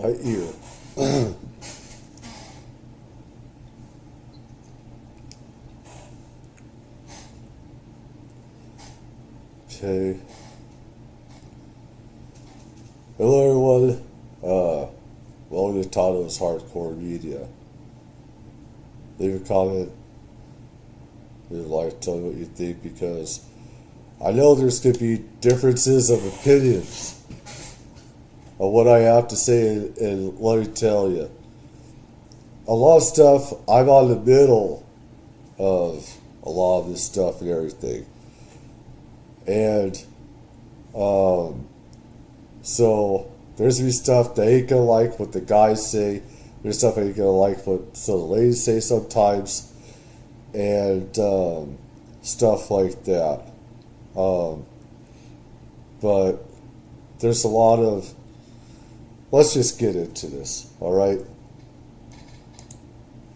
My ear. Okay. Hello everyone. Welcome to Tato's Hardcore Media. Leave a comment if you'd like to tell me what you think, because I know there's going to be differences of opinions on what I have to say, and let me tell you, a lot of stuff, I'm on the middle of a lot of this stuff and everything. And so there's gonna be stuff they ain't gonna like what the guys say. There's stuff I ain't gonna like what some of the ladies say sometimes, and stuff like that. But there's a lot of. Let's just get into this, all right?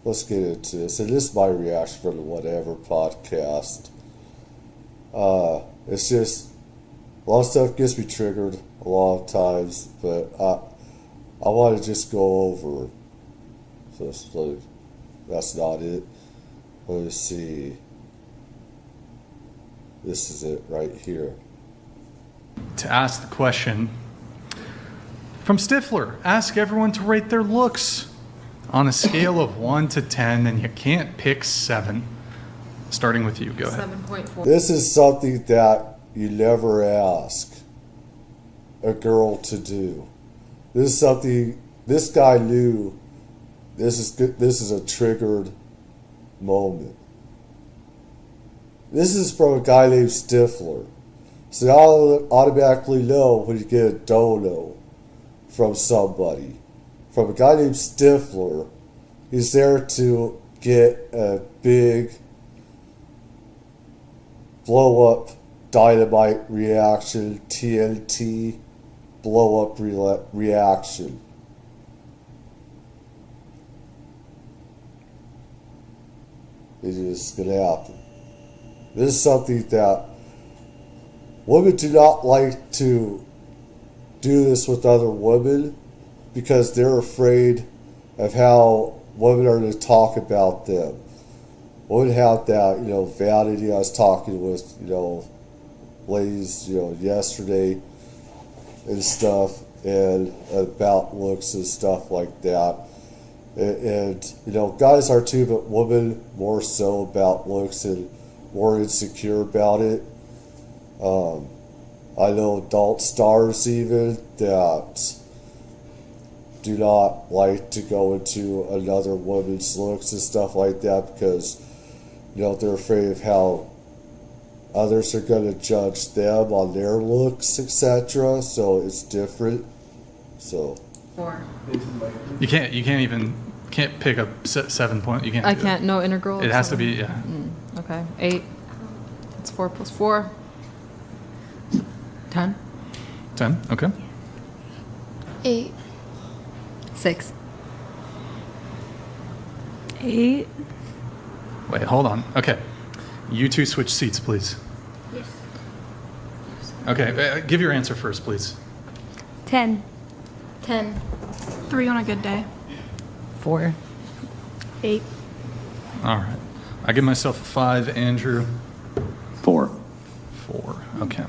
Let's get into this. And this is my reaction from the Whatever podcast. It's just a lot of stuff gets me triggered a lot of times, but I want to just go over. So that's not it. Let me see. This is it right here. To ask the question from Stifler, ask everyone to rate their looks on a scale of 1 to 10, and you can't pick 7. Starting with you, go ahead. 7.4. This is something that you never ask a girl to do. This is something this guy knew. This is a triggered moment. This is from a guy named Stifler. So you automatically know when you get a dono from somebody. From a guy named Stifler. He's there to get a big blow up dynamite reaction, TNT blow up reaction. It is going to happen. This is something that women do not like to do this with other women, because they're afraid of how women are going to talk about them. Women have that, vanity. I was talking with, ladies, yesterday and stuff, and about looks and stuff like that. And guys are too, but women more so about looks and more insecure about it. I know adult stars even that do not like to go into another woman's looks and stuff like that, because they're afraid of how others are going to judge them on their looks, etc. So it's different. So 4. You can't pick a 7 point. You can't. I can't. No integral. It has to be, yeah. Okay. 8. It's 4 plus 4. 10. 10. Okay. 8. 6. 8. Wait, hold on. Okay. You two switch seats, please. Yes. Okay, give your answer first, please. 10. 10. 3 on a good day. 4. 8. All right. I give myself a 5. Andrew? 4. 4. Okay.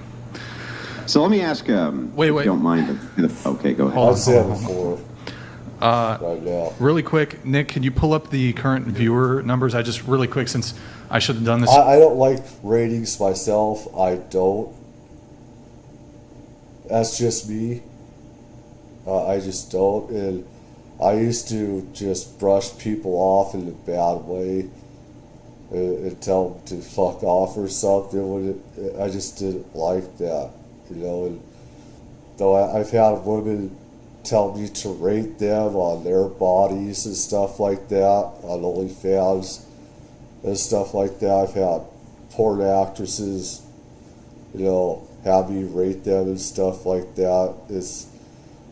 So let me ask, Wait. if you don't mind. Okay, go ahead. I'd say I'm a 4 right now. Really quick, Nick, can you pull up the current viewer numbers? I just really quick, since I should have done this. I don't like ratings myself. I don't. That's just me. I just don't. And I used to just brush people off in a bad way and tell them to fuck off or something. I just didn't like that, And though I've had women tell me to rate them on their bodies and stuff like that on Onlyfans and stuff like that. I've had porn actresses, have me rate them and stuff like that. It's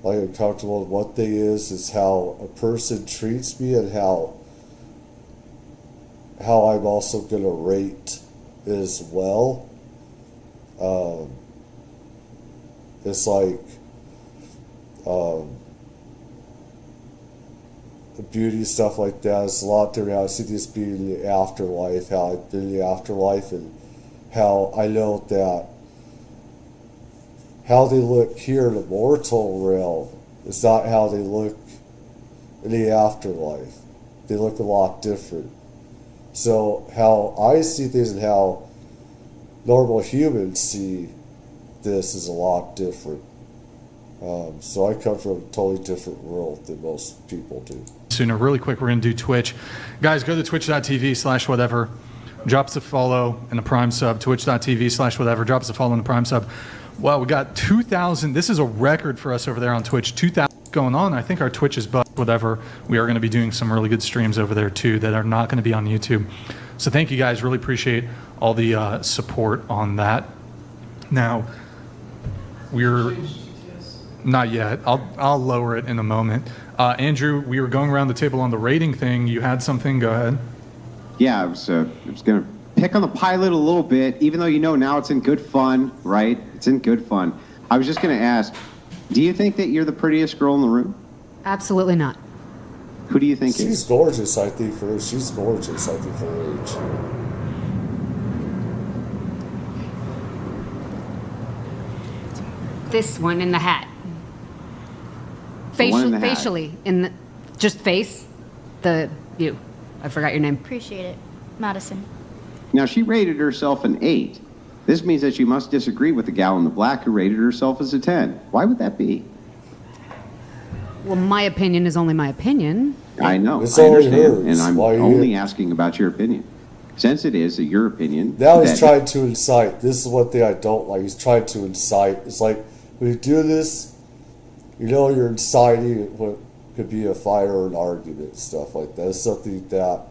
like uncomfortable. And one thing is how a person treats me and how I'm also gonna rate as well. It's like beauty stuff like that. It's a lot different how I see this being in the afterlife, how I've been in the afterlife, and how I know that how they look here in the mortal realm is not how they look in the afterlife. They look a lot different. So how I see things and how normal humans see this is a lot different. So I come from a totally different world than most people do. Sooner, really quick, we're going to do Twitch. Guys, go to twitch.tv/whatever. Drop us a follow and a Prime sub. Twitch.tv/whatever. Drop us a follow and a Prime sub. Well, we got 2,000. This is a record for us over there on Twitch. 2,000 going on. I think our Twitch is bugged, whatever. We are going to be doing some really good streams over there, too, that are not going to be on YouTube. So thank you, guys. Really appreciate all the support on that. Now, we're... Not yet. I'll lower it in a moment. Andrew, we were going around the table on the rating thing. You had something? Go ahead. Yeah, I was going to pick on the pilot a little bit, even though now it's in good fun, right? It's in good fun. I was just going to ask, do you think that you're the prettiest girl in the room? Absolutely not. Who do you think She's is? gorgeous, I think, for her. She's gorgeous, I think, for her age. This one in the hat. The one in the hat. Facially, just face. You. I forgot your name. Appreciate it. Madison. Now, she rated herself an 8. This means that you must disagree with the gal in the black who rated herself as a 10. Why would that be? Well, my opinion is only my opinion. I know. It's I only understand. hers. And I'm Why are you only here? asking about your opinion. Since it is your opinion. Now he's that- trying to incite. This is one thing I don't like. He's trying to incite. It's like, when you do this, you're inciting what could be a fire or an argument and stuff like that. It's something that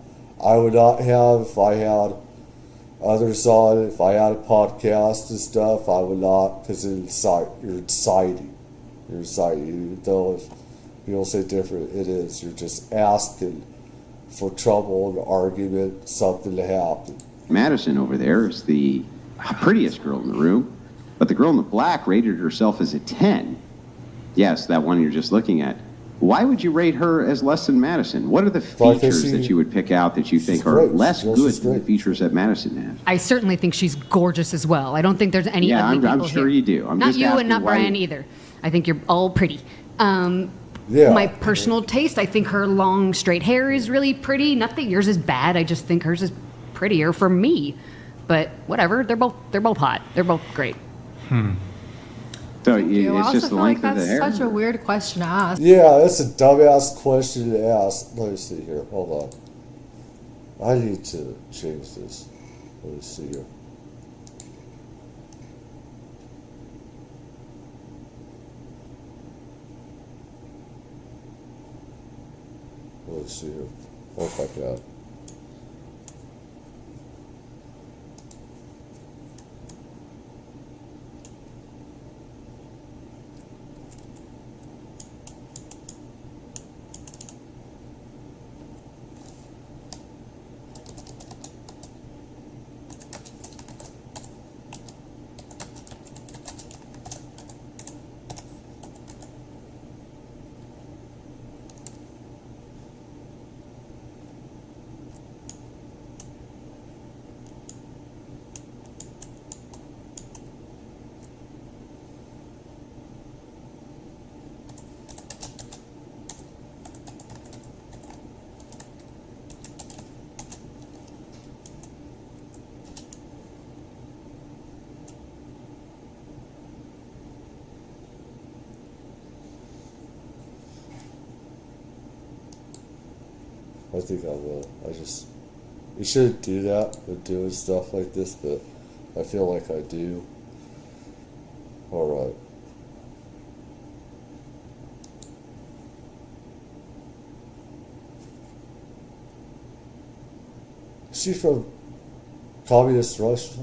I would not have if I had others on it. If I had a podcast and stuff, I would not, because you're inciting. You're inciting. Even though if people say different, it is. You're just asking for trouble, an argument, something to happen. Madison over there is the prettiest girl in the room, but the girl in the black rated herself as a 10. Yes, that one you're just looking at. Why would you rate her as less than Madison? What are the features that you would pick out that you think are great. less She's good than the great. features that Madison has? I certainly think she's gorgeous as well. I don't think there's any Yeah, ugly people I'm sure here. you do. I'm not just you asking and not why- Brian either. I think you're all pretty. Yeah. My personal taste, I think her long straight hair is really pretty. Not that yours is bad. I just think hers is prettier for me. But whatever, they're both hot. They're both great. So I it's also just the feel like length of the that's hair. such a weird question to ask. Yeah, that's a dumbass question to ask. Let me see here. Hold on. I need to change this. Let me see here. Let's see here. Oh, fuck that. I think I will. You shouldn't do that with doing stuff like this, but I feel like I do. Alright. Is she from Communist Russia?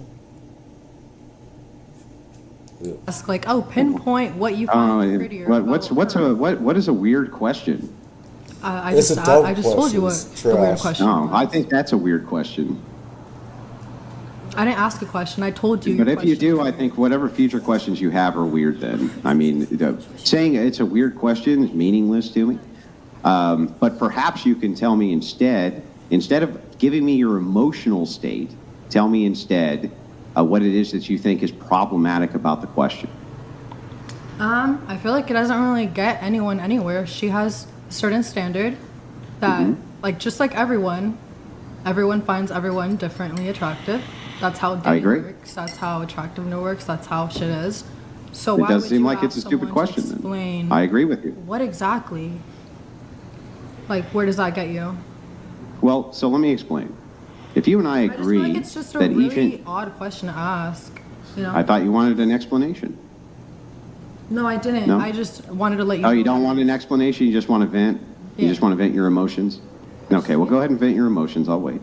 Yeah. Ask like, oh, pinpoint what you Oh, find prettier. what is a weird question? I It's just a dumb told you what question. It's the weird trash. question No, was. I think that's a weird question. I didn't ask a question. I told you. But your if you question. do, I think whatever future questions you have are weird then. I mean, saying it's a weird question is meaningless to me. But perhaps you can tell me instead of giving me your emotional state, tell me instead what it is that you think is problematic about the question. I feel like it doesn't really get anyone anywhere. She has a certain standard that, like, just like everyone finds everyone differently attractive. That's how dating works. That's how attractiveness works. That's how shit is. So It why does would seem you like it's ask a stupid someone to question. Then. explain I agree with you. what exactly? Like, where does that get you? Well, so let me explain. If you and I I just feel agree like it's just a that really odd question to ask. You know? I thought you wanted an explanation. No, I didn't. No? I just wanted to let you Oh, know. you don't want an explanation? You just want to vent? You Yeah. just want to vent your emotions? Okay, well, go ahead and vent your emotions. I'll wait.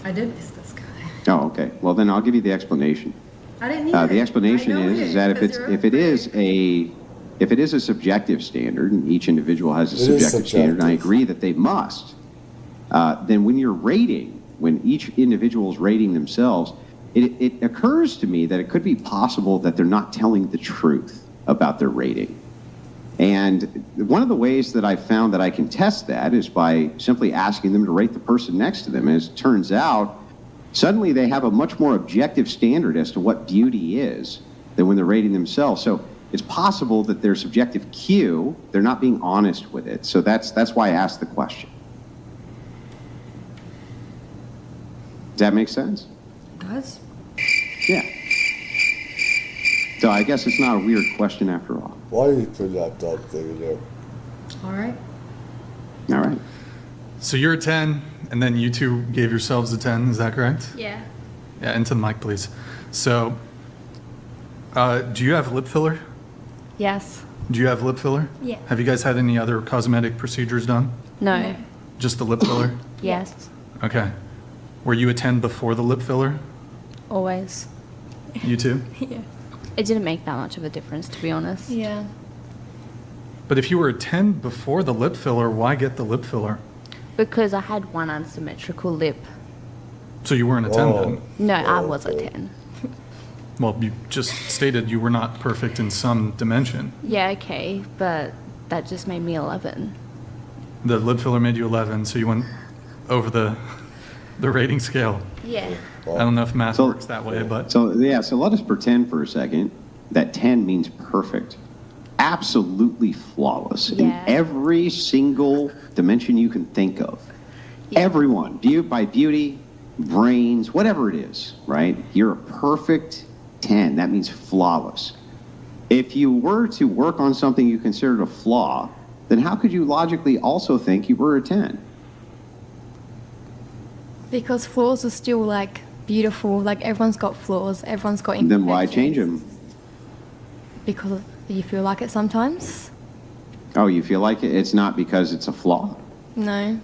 I did miss this guy. Oh, okay. Well, then I'll give you the explanation. I didn't need it. The explanation I know is that because you're if it is a subjective standard, and each individual has a It is subjective standard, and I subjective. agree that they must, then when you're rating, when each individual is rating themselves, it occurs to me that it could be possible that they're not telling the truth about their rating. And one of the ways that I found that I can test that is by simply asking them to rate the person next to them. As it turns out, suddenly they have a much more objective standard as to what beauty is than when they're rating themselves. So it's possible that their subjective cue, they're not being honest with it. So that's why I asked the question. Does that make sense? Does? Yeah. So I guess it's not a weird question after all. Why are you putting that dumb thing in there? All right. All right. So you're a 10, and then you two gave yourselves a 10. Is that correct? Yeah. Yeah, into the mic, please. So, do you have lip filler? Yes. Do you have lip filler? Yeah. Have you guys had any other cosmetic procedures done? No. Just the lip filler? Yes. Okay. Were you a 10 before the lip filler? Always. You too? Yeah. It didn't make that much of a difference, to be honest. Yeah. But if you were a 10 before the lip filler, why get the lip filler? Because I had one unsymmetrical lip. So you weren't a 10 Oh. then? No, I was a 10. Well, you just stated you were not perfect in some dimension. Yeah, okay, but that just made me 11. The lip filler made you 11, so you went over the rating scale. Yeah. I don't know if math So- works that way, but So let us pretend for a second that 10 means perfect. Absolutely flawless in Yeah. every single dimension you can think of. Yeah. Everyone, by beauty, brains, whatever it is, right? You're a perfect 10. That means flawless. If you were to work on something you considered a flaw, then how could you logically also think you were a 10? Because flaws are still like beautiful. Like everyone's got flaws. Everyone's got Then why imperfections. change them? Because you feel like it sometimes. Oh, you feel like it's not because it's a flaw? No.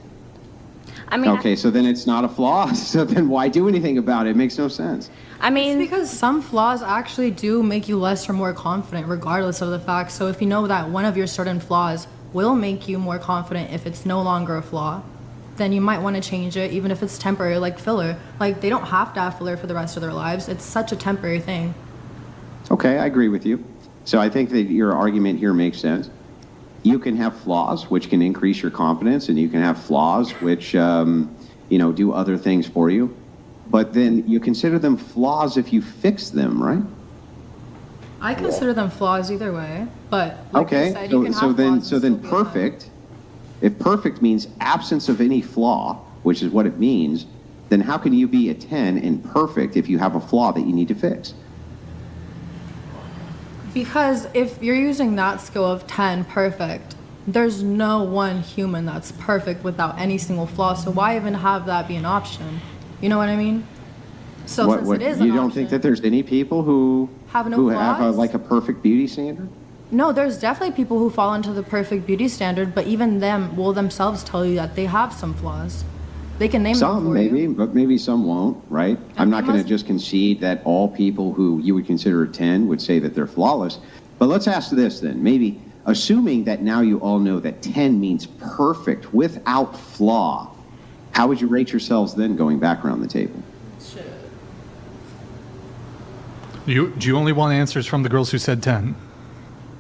I mean, Okay, so then it's not a flaw. So then why do anything about it? It makes no sense. I It's mean, because some flaws actually do make you less or more confident, regardless of the fact. So if you know that one of your certain flaws will make you more confident if it's no longer a flaw, then you might want to change it, even if it's temporary, like filler. Like, they don't have to have filler for the rest of their lives. It's such a temporary thing. Okay, I agree with you. So I think that your argument here makes sense. You can have flaws which can increase your confidence, and you can have flaws which, do other things for you. But then you consider them flaws if you fix them, right? I consider them flaws either way, but like Okay, I said, you can have flaws and so still then be a 10. perfect. If perfect means absence of any flaw, which is what it means, then how can you be a 10 in perfect if you have a flaw that you need to fix? Because if you're using that scale of 10 perfect, there's no one human that's perfect without any single flaw. So why even have that be an option? You know what I mean? So since it is an You don't option, think that there's any people who Have no who have flaws? like a perfect beauty standard? no, there's definitely people who fall into the perfect beauty standard, but even them will themselves tell you that they have some flaws. They can name them Some for maybe, you. but maybe some won't, right? I'm not they going to must- just concede that all people who you would consider a 10 would say that they're flawless. But let's ask this then. Maybe assuming that now you all know that 10 means perfect without flaw, how would you rate yourselves then going back around the table? do you only want answers from the girls who said 10?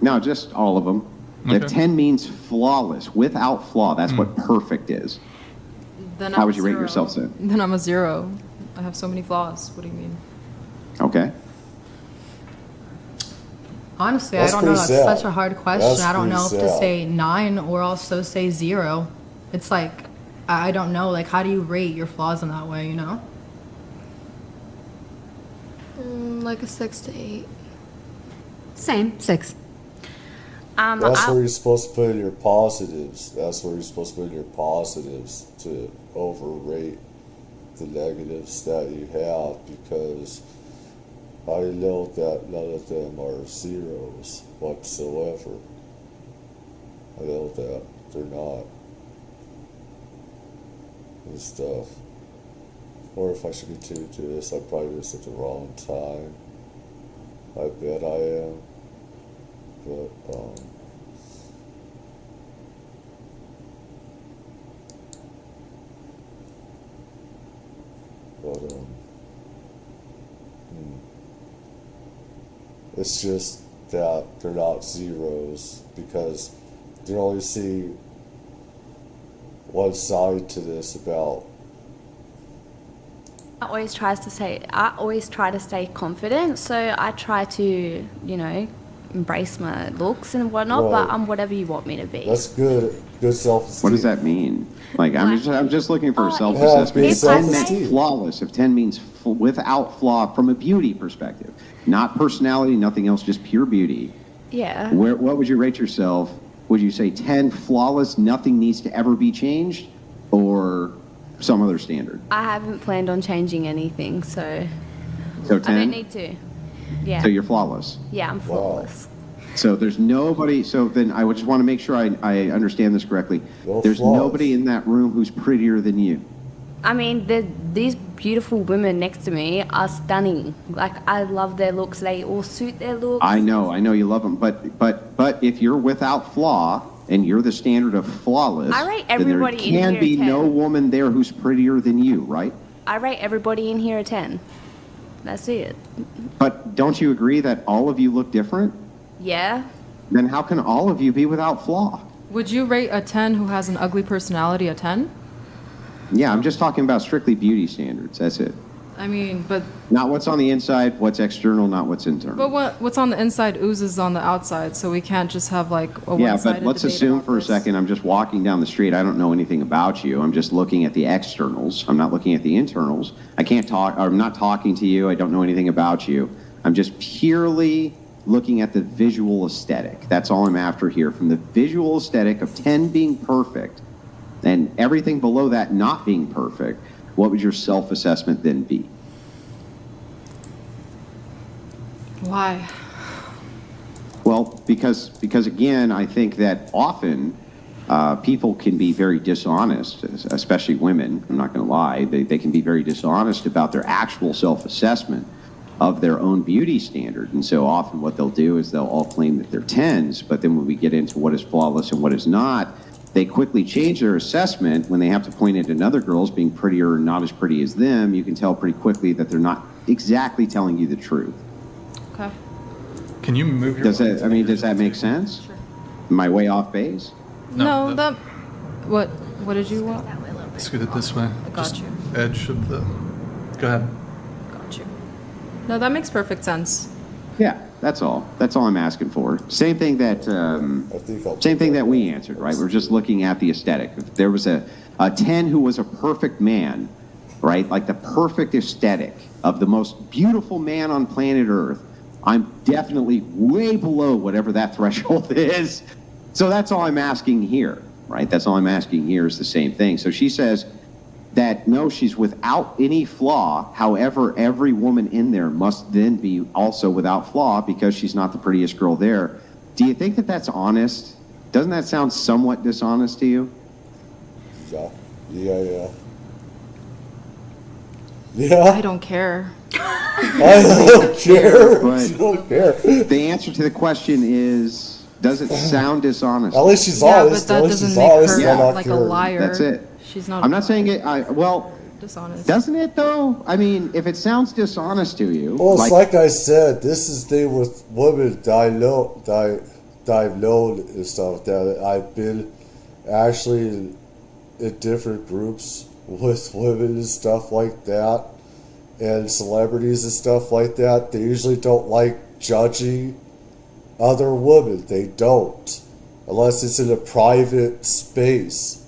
No, just all of them. If Okay. 10 means flawless, without flaw, that's what perfect is. Then How I'm would you rate zero. yourself, Sid? Then I'm a 0. I have so many flaws. What do you mean? Okay. Honestly, That's I don't know. pretty That's sad. such a hard question. That's I don't know if pretty to sad. say 9 or also say 0. It's like, I don't know. Like, how do you rate your flaws in that way, you know? Like a 6 to 8. Same, 6. That's where you're supposed to put in your positives. That's where you're supposed to put in your positives to overrate the negatives that you have, because I know that none of them are zeros whatsoever. I know that they're not. And stuff. Or if I should continue to do this, I probably do this at the wrong time. I bet I am. But, it's just that they're not zeros, because you only see one side to this about. I always try to stay confident, so I try to, embrace my looks and whatnot, but Right. I'm whatever you want me to be. That's good self-esteem. What does that mean? Like, I'm just looking for a Oh, if- self-assessment. if If 10 I meant say- flawless, if 10 means without flaw from a beauty perspective, not personality, nothing else, just pure beauty, Yeah. what would you rate yourself? Would you say 10 flawless, nothing needs to ever be changed, or some other standard? I haven't planned on changing anything, so So I 10? don't need to. Yeah. So you're flawless. Yeah, I'm flawless. So there's nobody, so then I would just want to make sure I understand this correctly. No There's flaws. nobody in that room who's prettier than you. I mean, these beautiful women next to me are stunning. Like, I love their looks. They all suit their looks. I know you love them, but if you're without flaw and you're the standard of flawless, I rate then everybody in there can here be a 10. no woman there who's prettier than you, right? I rate everybody in here a 10. That's it. But don't you agree that all of you look different? Yeah. Then how can all of you be without flaw? Would you rate a 10 who has an ugly personality a 10? Yeah, I'm just talking about strictly beauty standards. That's it. I mean, but Not what's on the inside, what's external, not what's internal. what's on the inside oozes on the outside, so we can't just have like a Yeah, one-sided but let's debate assume about for a this. second I'm just walking down the street. I don't know anything about you. I'm just looking at the externals. I'm not looking at the internals. I can't talk, or I'm not talking to you. I don't know anything about you. I'm just purely looking at the visual aesthetic. That's all I'm after here. From the visual aesthetic of 10 being perfect and everything below that not being perfect, what would your self-assessment then be? Why? Well, because again, I think that often people can be very dishonest, especially women. I'm not going to lie; they can be very dishonest about their actual self-assessment of their own beauty standard. And so often, what they'll do is they'll all claim that they're 10s, but then when we get into what is flawless and what is not, they quickly change their assessment when they have to point at another girl's being prettier or not as pretty as them. You can tell pretty quickly that they're not exactly telling you the truth. Okay. Can you move your? Does that make sense? Sure. Am I way off base? No, that- what did you want? Scoot it this way. I got Just you. Edge of the. Go ahead. Got you. No, that makes perfect sense. Yeah, that's all. That's all I'm asking for. Same thing that I think I'll same put thing that we answered, right? We're just looking at the aesthetic. If there was a 10 who was a perfect man, right? Like the perfect aesthetic of the most beautiful man on planet Earth, I'm definitely way below whatever that threshold is. So that's all I'm asking here, right? That's all I'm asking here is the same thing. So she says that no, she's without any flaw. However, every woman in there must then be also without flaw because she's not the prettiest girl there. Do you think that that's honest? Doesn't that sound somewhat dishonest to you? Yeah. I don't care. I don't care. But- I don't care. The answer to the question is, does it sound dishonest? At least she's Yeah, honest. but that At least doesn't she's make honest. her I'm not like a caring. liar. That's it. She's not. I'm not saying it, well, dishonest. doesn't it though? I mean, if it sounds dishonest to you, Well, it's like I said, this is the thing with women that I know, that that I've known and stuff, that I've been actually in different groups with women and stuff like that, and celebrities and stuff like that. They usually don't like judging other women. They don't, unless it's in a private space,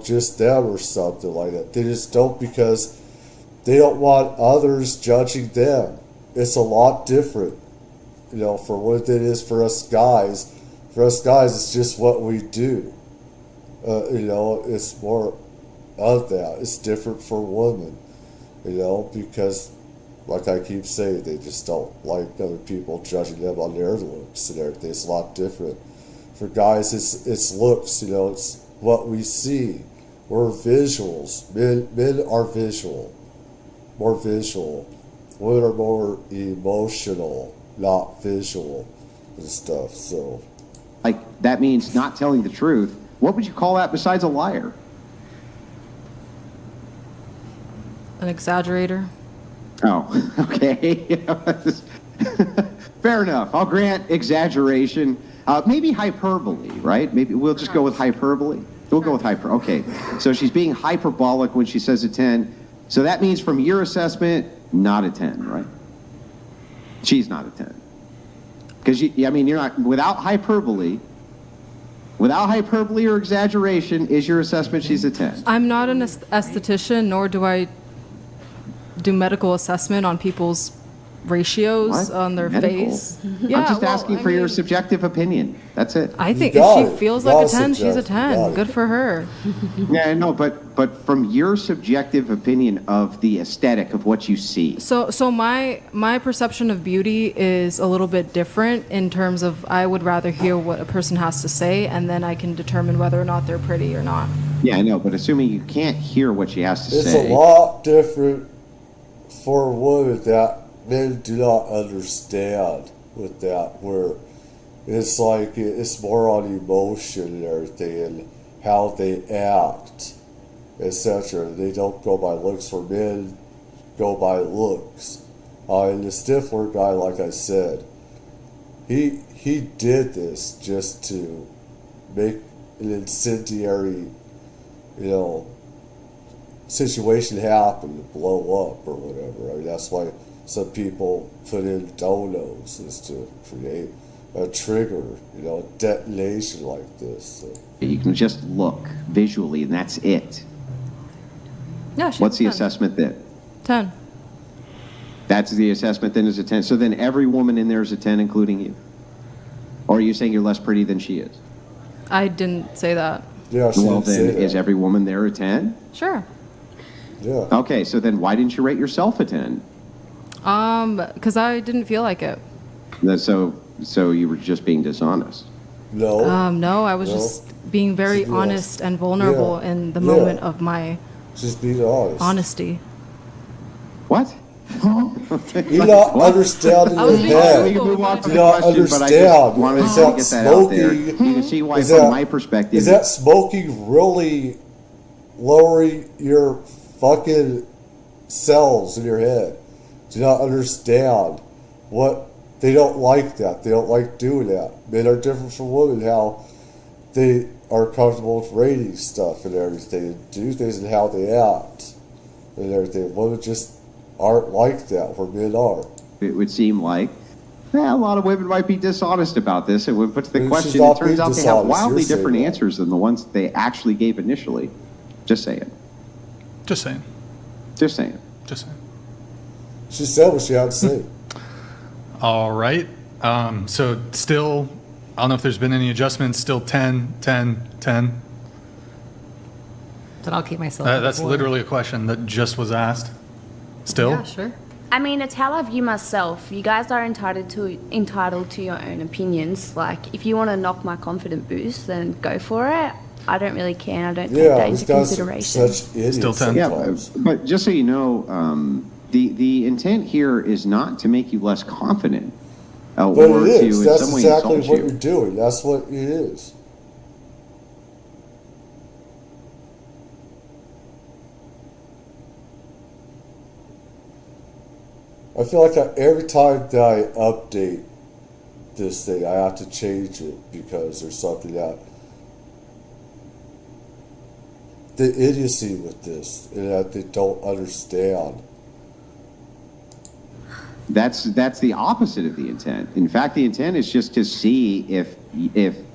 just them or something like that. They just don't, because they don't want others judging them. It's a lot different, for what it is for us guys. For us guys, it's just what we do. It's more of that. It's different for women, because, like I keep saying, they just don't like other people judging them on their looks and everything. It's a lot different. For guys, it's looks, it's what we see. We're visuals. Men are visual. More visual. Women are more emotional, not visual and stuff, so. Like, that means not telling the truth. What would you call that besides a liar? An exaggerator. Oh, okay. Fair enough. I'll grant exaggeration. Maybe hyperbole, right? Maybe we'll just go with hyperbole. We'll go with hyper. Okay. So she's being hyperbolic when she says a 10. So that means from your assessment, not a 10, right? She's not a 10. Because, you're not, without hyperbole or exaggeration, is your assessment she's a 10? I'm not an esthetician, nor do I do medical assessment on people's ratios What? on their Medical? face. I'm just asking for your subjective opinion. That's it. I think You got if she it. feels You like a got it, 10, she's a subjective. 10. Got it. Good for her. Yeah, I know, but from your subjective opinion of the aesthetic of what you see. So my perception of beauty is a little bit different in terms of I would rather hear what a person has to say, and then I can determine whether or not they're pretty or not. Yeah, I know, but assuming you can't hear what she has to It's say. a lot different for women that men do not understand with that, where it's like it's more on emotion and everything and how they act, etc. They don't go by looks, where men go by looks. And the Stifler guy, like I said, he did this just to make an incendiary, situation happen, to blow up or whatever. I mean, that's why some people put in donos, is to create a trigger, a detonation like this. So. You can just look visually, and that's it. Yeah, she's What's a the 10. assessment then? 10. That's the assessment then, is a 10. So then every woman in there is a 10, including you? Or are you saying you're less pretty than she is? I didn't say that. Yeah, she Well, didn't say then that. is every woman there a 10? Sure. Yeah. Okay, so then why didn't you rate yourself a 10? Because I didn't feel like it. So you were just being dishonest. No. No, I was No. just being very Yes. honest and vulnerable Yeah. in the Yeah. moment of my Just being honest. honesty. What? You not understanding I was the being head. We can move on from You the not question, but I understand. just wanted Is to that get that out there. smoking? You can see why, Is from that- my perspective, Is that smoking really lowering your fucking cells in your head? Do you not understand what they don't like that? They don't like doing that. Men are different from women, how they are comfortable with rating stuff and everything, and do things and how they act and everything. Women just aren't like that, where men are. it would seem like a lot of women might be dishonest about this, and when put to the She's question, not it turns being out they have dishonest. wildly You're saying different that. answers than the ones they actually gave initially. Just saying. Just saying. Just saying. Just saying. She said what she had to say. All right. So still, I don't know if there's been any adjustments. Still 10, 10, 10. But I'll keep myself. That's literally a question that just was asked. Still? Yeah, sure. I mean, it's how I view myself. You guys are entitled to your own opinions. Like, if you want to knock my confidence boost, then go for it. I don't really care. And I don't take Yeah, that these into guys are consideration. such idiots Still 10. Yeah, sometimes. but just so you know, the intent here is not to make you less confident, But or it to is. in That's some way exactly insult what you. you're doing. That's what it is. I feel like every time that I update this thing. I have to change it because there's something that the idiocy with this and that they don't understand. That's the opposite of the intent. In fact, the intent is just to see if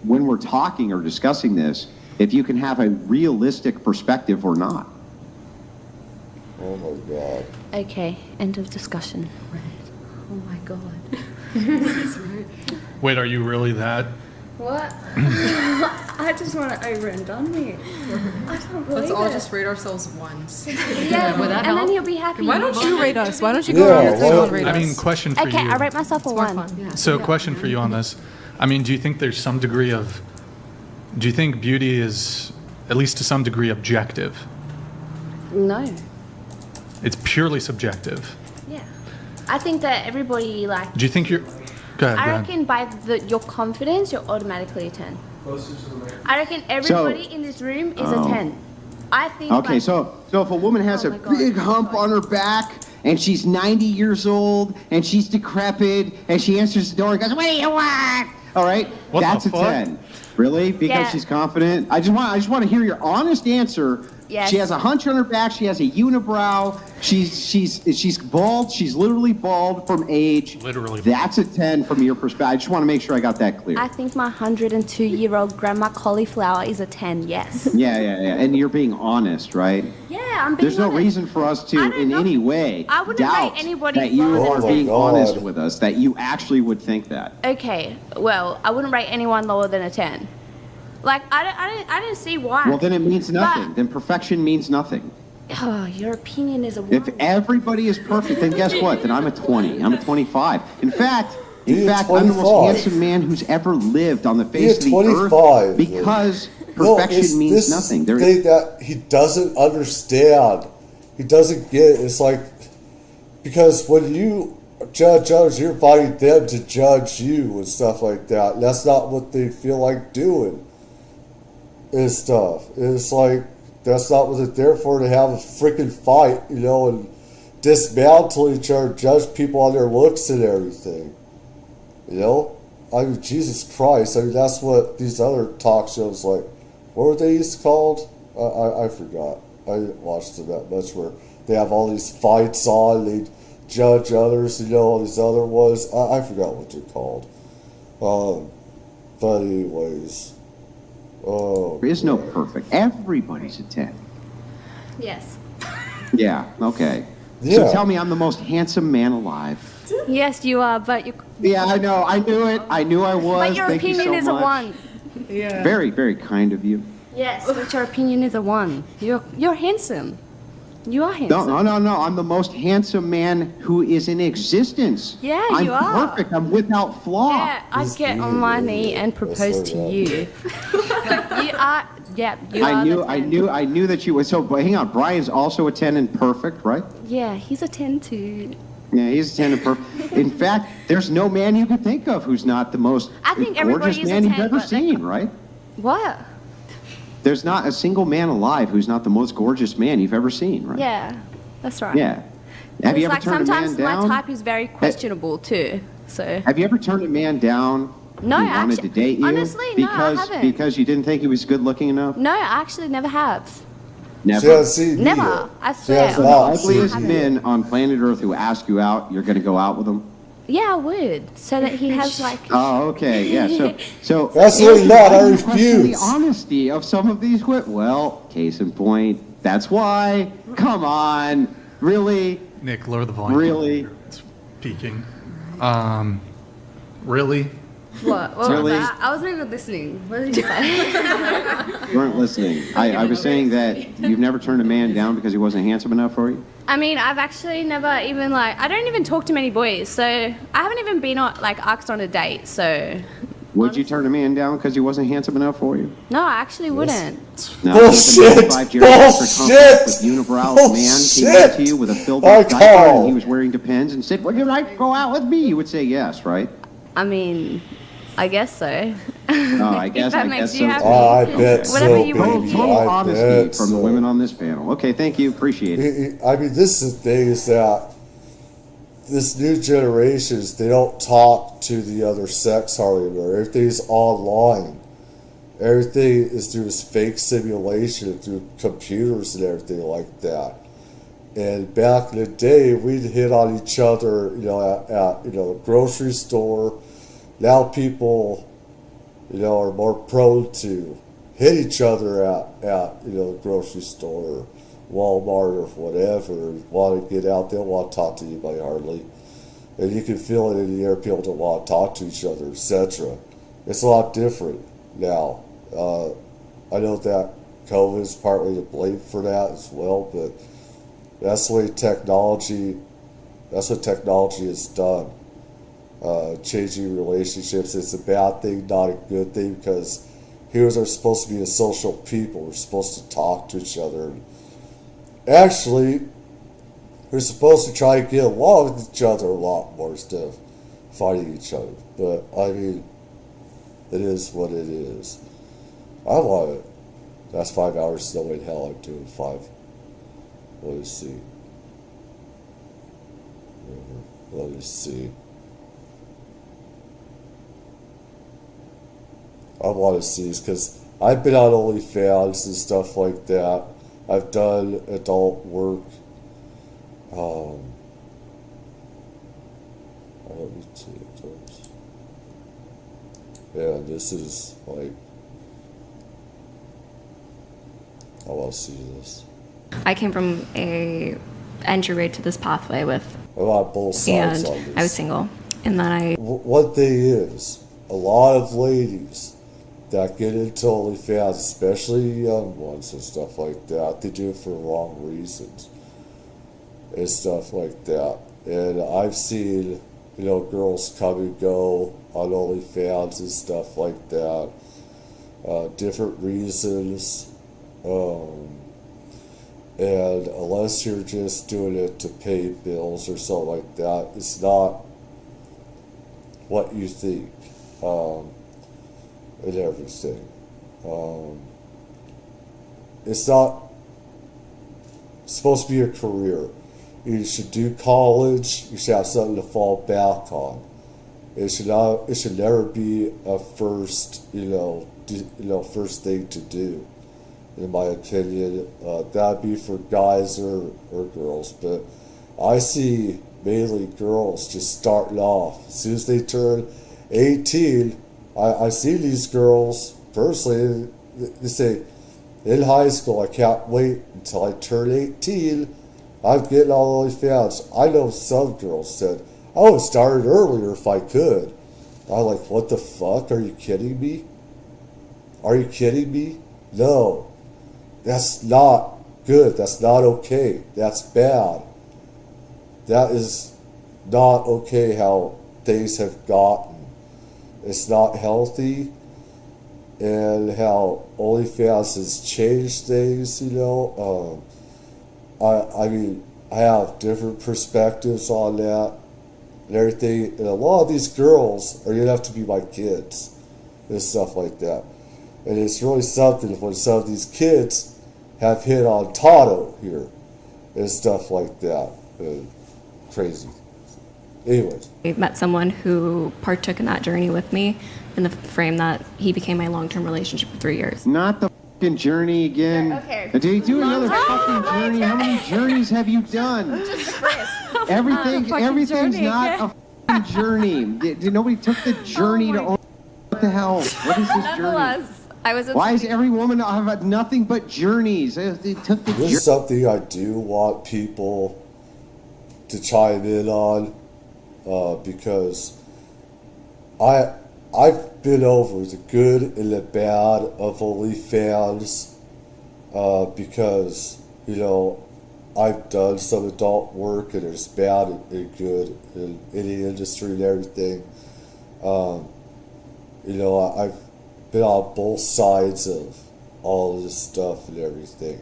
when we're talking or discussing this, if you can have a realistic perspective or not. Oh my God. Okay, end of discussion. Oh my god. Wait, are you really that? What? I just want to over and done me. I don't believe Let's all it. just rate ourselves once. Yeah, Would that and then help? he'll be happy. Why don't you rate us? Why don't you go around the table and rate I us? mean, question for Okay, you. I rate myself a More 1. fun. So, question for you on this. I mean, do you think there's some degree of, do you think beauty is, at least to some degree, objective? No. It's purely subjective. Yeah. I think that everybody, like, Do you think you're, go ahead, I go ahead. reckon by your confidence, you're automatically a 10. I reckon everybody in this room is a 10. I think. Okay, like, so if a woman has Oh a my God. big hump on her back and she's 90 years old and she's decrepit and she answers the door and goes, "What do you want?" All right, What that's the a fuck? 10. Really? Because Yeah. she's confident. I just want to hear your honest answer. Yes. She has a hunch on her back. She has a unibrow. She's bald. She's literally bald from age. Literally bald. That's a 10 from your perspective. I just want to make sure I got that clear. I think my 102-year-old grandma cauliflower is a 10. Yes. Yeah. And you're being honest, right? Yeah, I'm being There's no honest. reason for us to, I don't in know. any way, I wouldn't doubt rate anybody that you lower are than being 10. honest God. with us, that you actually would think that. Okay, well, I wouldn't rate anyone lower than a 10. Like, I didn't see why. Well, then it means nothing. But- Then perfection means nothing. Oh, your opinion is a 1. If everybody is perfect, then guess what? Then I'm a 20. I'm a 25. In fact, Be a I'm the 25. most handsome man who's ever lived on the Be face a of the 25, earth because perfection it's means this nothing. There thing that he doesn't understand. He doesn't get. It's like because when you judge others, you're inviting them to judge you and stuff like that. And that's not what they feel like doing. And stuff. It's like that's not what they're there for. To have a freaking fight, and dismantle each other, judge people on their looks and everything. I mean, Jesus Christ. I mean, that's what these other talk shows like. What were they used to called? I forgot. I didn't watch them that much. Where they have all these fights on, they judge others. All these other ones. I forgot what they're called. But anyways, there is no perfect. Everybody's a 10. Yes. Yeah, okay. Yeah. So tell me I'm the most handsome man alive. Yes, you are, but Yeah, I know. I knew it. I knew I was. but your Thank you opinion so is a much. 1. Very, very kind of you. Yes, but your opinion is a 1. You're handsome. You are handsome. No. I'm the most handsome man who is in existence. Yeah, I'm you are. perfect. I'm without flaw. Yeah, I'd get on my knee and propose to you. You are. Yeah, you are. the 10. I knew that you would. So, but hang on. Brian's also a 10 and perfect, right? Yeah, he's a 10 too. Yeah, he's a 10 and perfect. In fact, there's no man you could think of who's not the most I think everybody gorgeous is a man you've 10, ever but seen, right? What? There's not a single man alive who's not the most gorgeous man you've ever seen, right? Yeah, that's right. Yeah. Have you It's ever like turned a man sometimes down? my type is very questionable too. So Have you ever turned a man down No, who wanted actually- to date you honestly, no, I because haven't. because you didn't think he was good looking enough? no, I actually never have. she Never. hasn't seen me Never. yet. I She swear. has The not ugliest seen me yet. men on planet Earth who ask you out, you're going to go out with them? Yeah, I would. So that he has like. Oh, okay, yeah. So That's really not. I question the refuse. honesty of some of these. Well, case in point. That's why. Come on, really, Nick, lower the volume. really. It's peaking. Really? What? What Really? was that? I wasn't even listening. What did you say? You weren't listening. I was saying that you've never turned a man down because he wasn't handsome enough for you. I mean, I've actually never even like. I don't even talk to many boys, so I haven't even been on like asked on a date. So Would you turn a man down because he wasn't handsome enough for you? no, I actually wouldn't. No, Bullshit! With unibrow man Bullshit! came up to you with a filled I up diaper and call. he was wearing Depends and said, "Would you like to go out with me?" You would say yes, right? I mean, I guess so. Oh, I guess that I makes guess you so. happy. I bet Whatever so, you baby. want. Total I honesty bet from the so. women on this panel. Okay, thank you. Appreciate it. I mean, this is the thing is that this new generations, they don't talk to the other sex hardly anymore. Everything's online. Everything is through this fake simulation, through computers and everything like that. And back in the day, we'd hit on each other, at the grocery store. Now people, are more prone to hit each other at the grocery store, or Walmart, or whatever. Want to get out there, want to talk to anybody hardly, and you can feel it in the air. People don't want to talk to each other, etc. It's a lot different now. I know that COVID is partly to blame for that as well, but that's the way technology. That's what technology has done. Changing relationships. It's a bad thing, not a good thing, because humans are supposed to be a social people. We're supposed to talk to each other. Actually, we're supposed to try and get along with each other a lot more instead of fighting each other. But I mean, it is what it is. I love it. That's 5 hours still in hell. I'm doing 5. Let me see. Let me see. I want to see this because I've been on OnlyFans and stuff like that. I've done adult work. Let me see this. Yeah, this is like. I want to see this. I came from a entryway to this pathway with, I'm on both sides and on this. I was single, and then I. One thing is, a lot of ladies that get into OnlyFans, especially young ones and stuff like that, they do it for wrong reasons and stuff like that. And I've seen, girls come and go on OnlyFans and stuff like that, different reasons. And unless you're just doing it to pay bills or something like that, it's not what you think, and everything. It's not supposed to be a career. You should do college. You should have something to fall back on. It should not. It should never be a first, first thing to do. In my opinion, that'd be for guys or girls. But I see mainly girls just starting off. As soon as they turn 18, I see these girls personally. They say, in high school, I can't wait until I turn 18. I'm getting all OnlyFans. I know some girls said, I would have started earlier if I could. I'm like, what the fuck? Are you kidding me? Are you kidding me? No. That's not good. That's not okay. That's bad. That is not okay how things have gotten. It's not healthy. And how OnlyFans has changed things, I mean, I have different perspectives on that and everything. And a lot of these girls are going to have to be my kids and stuff like that. And it's really something when some of these kids have hit on Tato here and stuff like that. Crazy. Anyways. I met someone who partook in that journey with me in the frame that he became my long-term relationship for 3 years. Not the fucking journey again. Okay. Did he do another fucking journey? How many journeys have you done? Everything's not a fucking journey. Did nobody took the journey to own? What the hell? What is this journey? Why is every woman have nothing but journeys? They took the This is something I do want people to chime in on, because I've been over the good and the bad of OnlyFans, because I've done some adult work and there's bad and good in the industry and everything. I've been on both sides of all of this stuff and everything.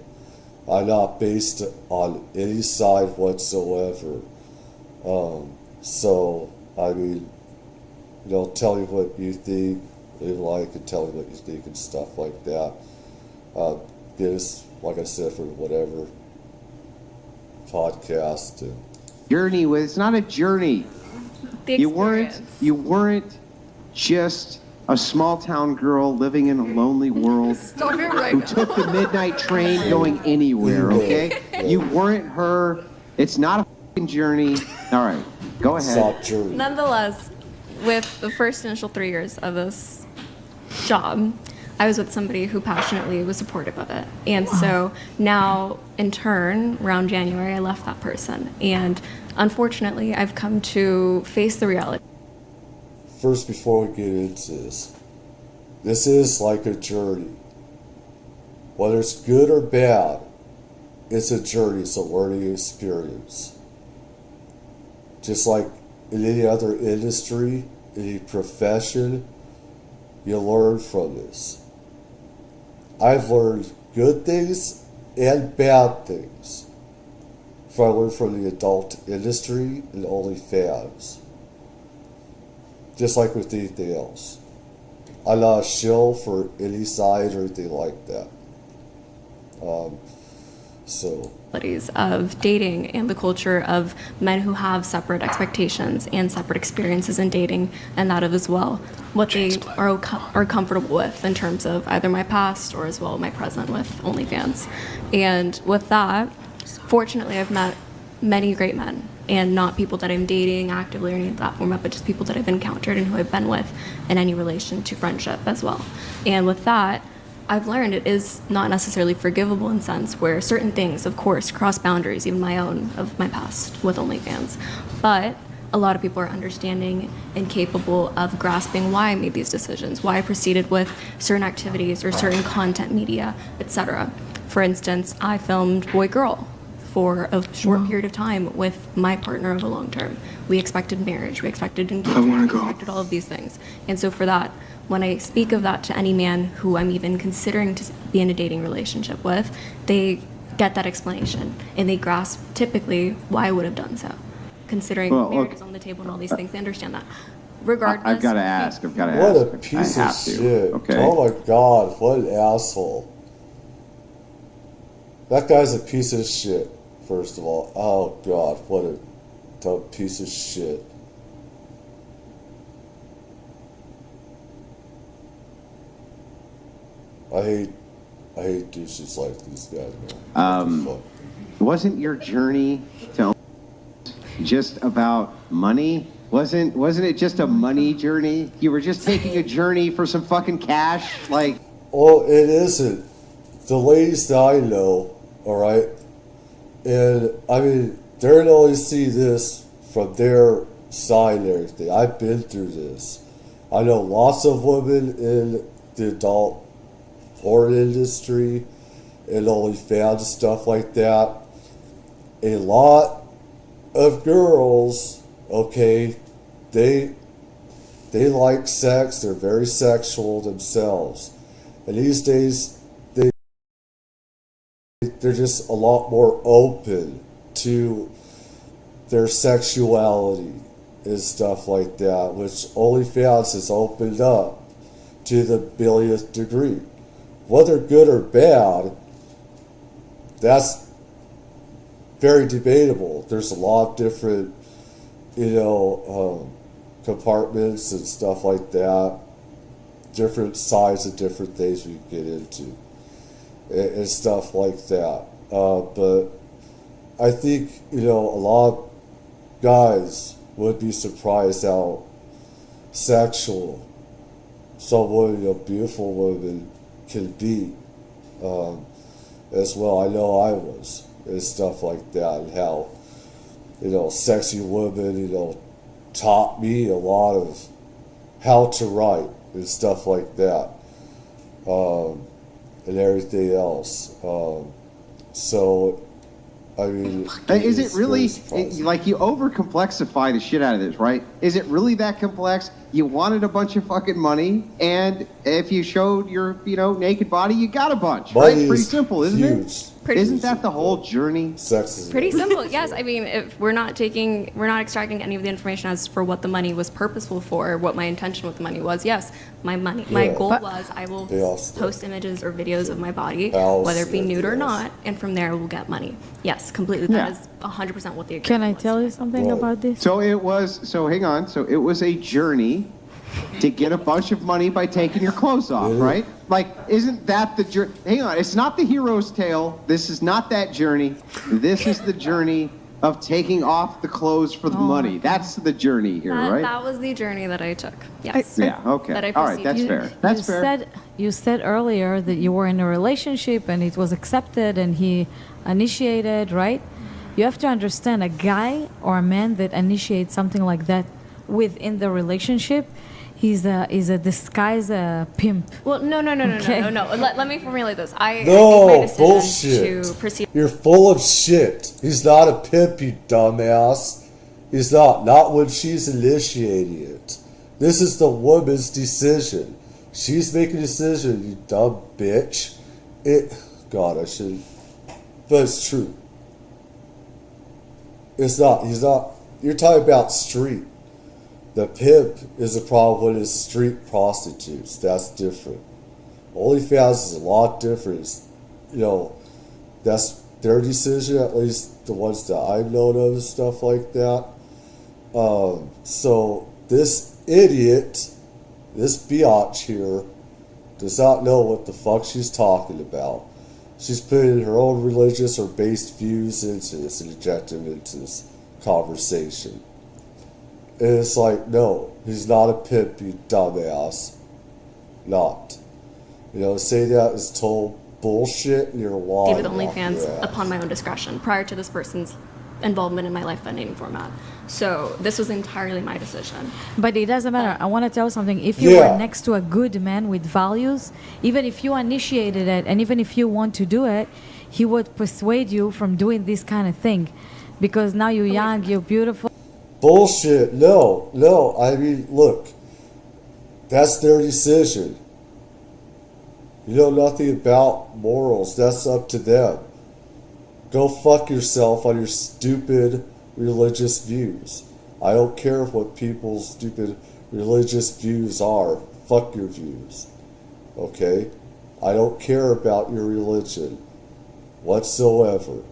I'm not based on any side whatsoever. So, I mean, tell me what you think, and tell me what you think and stuff like that. Get us, like I said, for whatever podcast and journey with. It's not a journey. The experience. You weren't just a small town girl living in a lonely world Stop it right who now. took the midnight train going anywhere, okay? You weren't her. It's not a fucking journey. All right, go It's ahead. not journey. Nonetheless, with the first initial 3 years of this job, I was with somebody who passionately was supportive of it. And so now, in turn, around January, I left that person. And unfortunately, I've come to face the reality. First, before we get into this is like a journey. Whether it's good or bad, it's a journey, it's a learning experience. Just like in any other industry, any profession, you learn from this. I've learned good things and bad things from the adult industry and Onlyfans. Just like with anything else. I'm not a shill for any side or anything like that. Of dating and the culture of men who have separate expectations and separate experiences in dating, and that of as well what they are comfortable with in terms of either my past or as well my present with OnlyFans. And with that, fortunately, I've met many great men, and not people that I'm dating actively or any of that format, but just people that I've encountered and who I've been with in any relation to friendship as well. And with that, I've learned it is not necessarily forgivable in sense where certain things, of course, cross boundaries, even my own of my past with OnlyFans. But a lot of people are understanding and capable of grasping why I made these decisions, why I proceeded with certain activities or certain content media, etc. For instance, I filmed Boy Girl for a short period of time with my partner of a long term. We expected marriage, we expected engagement, we expected all of these things. And so for that, when I speak of that to any man who I'm even considering to be in a dating relationship with, they get that explanation and they grasp typically why I would have done so. Considering marriage is on the table and all these things, they understand that. Regardless, I've got to ask. What a piece of shit. Okay. Oh my god, what an asshole. That guy's a piece of shit, first of all. Oh god, what a dumb piece of shit. I hate douches like these guys, man. Wasn't your journey to just about money? Wasn't it just a money journey? You were just taking a journey for some fucking cash? Like, well, it isn't. The ladies that I know, alright, and I mean, they're gonna only see this from their side and everything. I've been through this. I know lots of women in the adult porn industry and OnlyFans and stuff like that. A lot of girls, okay, they like sex, they're very sexual themselves. And these days they're just a lot more open to their sexuality and stuff like that, which OnlyFans has opened up to the billionth degree. Whether good or bad, that's very debatable. There's a lot of different, compartments and stuff like that, different sides of different things we get into, and stuff like that. But I think, a lot of guys would be surprised how sexual someone, beautiful woman can be as well. I know I was, and stuff like that, and how, sexy women, taught me a lot of how to write and stuff like that, and everything else. So, I mean, is it really, like, you over-complexify the shit out of this, right? Is it really that complex? You wanted a bunch of fucking money, and if you showed your, naked body, you got a bunch, right? It's pretty simple, isn't it? Isn't that the whole journey? Sex is Pretty simple, yes. I mean, if we're not extracting any of the information as for what the money was purposeful for, what my intention with the money was. Yes, my Yeah. goal was I will They also- post images or videos of my body, Else, whether it be nude or yes. not, and from there we'll get money. Yes, completely. Yeah. That is 100% what the agreement Can I was. tell you something Right. about this? So hang on. So it was a journey to get a bunch of money by taking your clothes off, Yeah. right? Like, isn't that the journey? Hang on, it's not the hero's tale. This is not that journey. This is the journey of taking off the clothes for the money. That's the journey here, right? That was the journey that I took. Yes. Yeah, okay. That I All right, that's proceeded. fair. That's you fair. You said earlier that you were in a relationship and it was accepted and he initiated, right? You have to understand a guy or a man that initiates something like that within the relationship, he's a disguised pimp. Well, no. Okay. Let me formulate this. I No, made a decision bullshit. to proceed. You're full of shit. He's not a pimp, you dumbass. He's not. Not when she's initiating it. This is the woman's decision. She's making a decision, you dumb bitch. God, I should. But it's true. It's not. He's not. You're talking about street. The pimp is a problem with his street prostitutes. That's different. Onlyfans is a lot different. That's their decision, at least the ones that I've known of and stuff like that. So this idiot, this biatch here, does not know what the fuck she's talking about. She's putting her own religious or based views into this and injecting them into this conversation. And it's like, no, he's not a pimp, you dumbass. Not. Say that is total bullshit and you're lying. With off OnlyFans your ass. upon my own discretion prior to this person's involvement in my life by dating format. So this was entirely my decision. But it doesn't matter. I want to tell you something. If you Yeah. were next to a good man with values, even if you initiated it and even if you want to do it, he would persuade you from doing this kind of thing. Because now you're young, you're beautiful. Bullshit. No. I mean, look, that's their decision. You know nothing about morals. That's up to them. Go fuck yourself on your stupid religious views. I don't care what people's stupid religious views are. Fuck your views. Okay? I don't care about your religion whatsoever.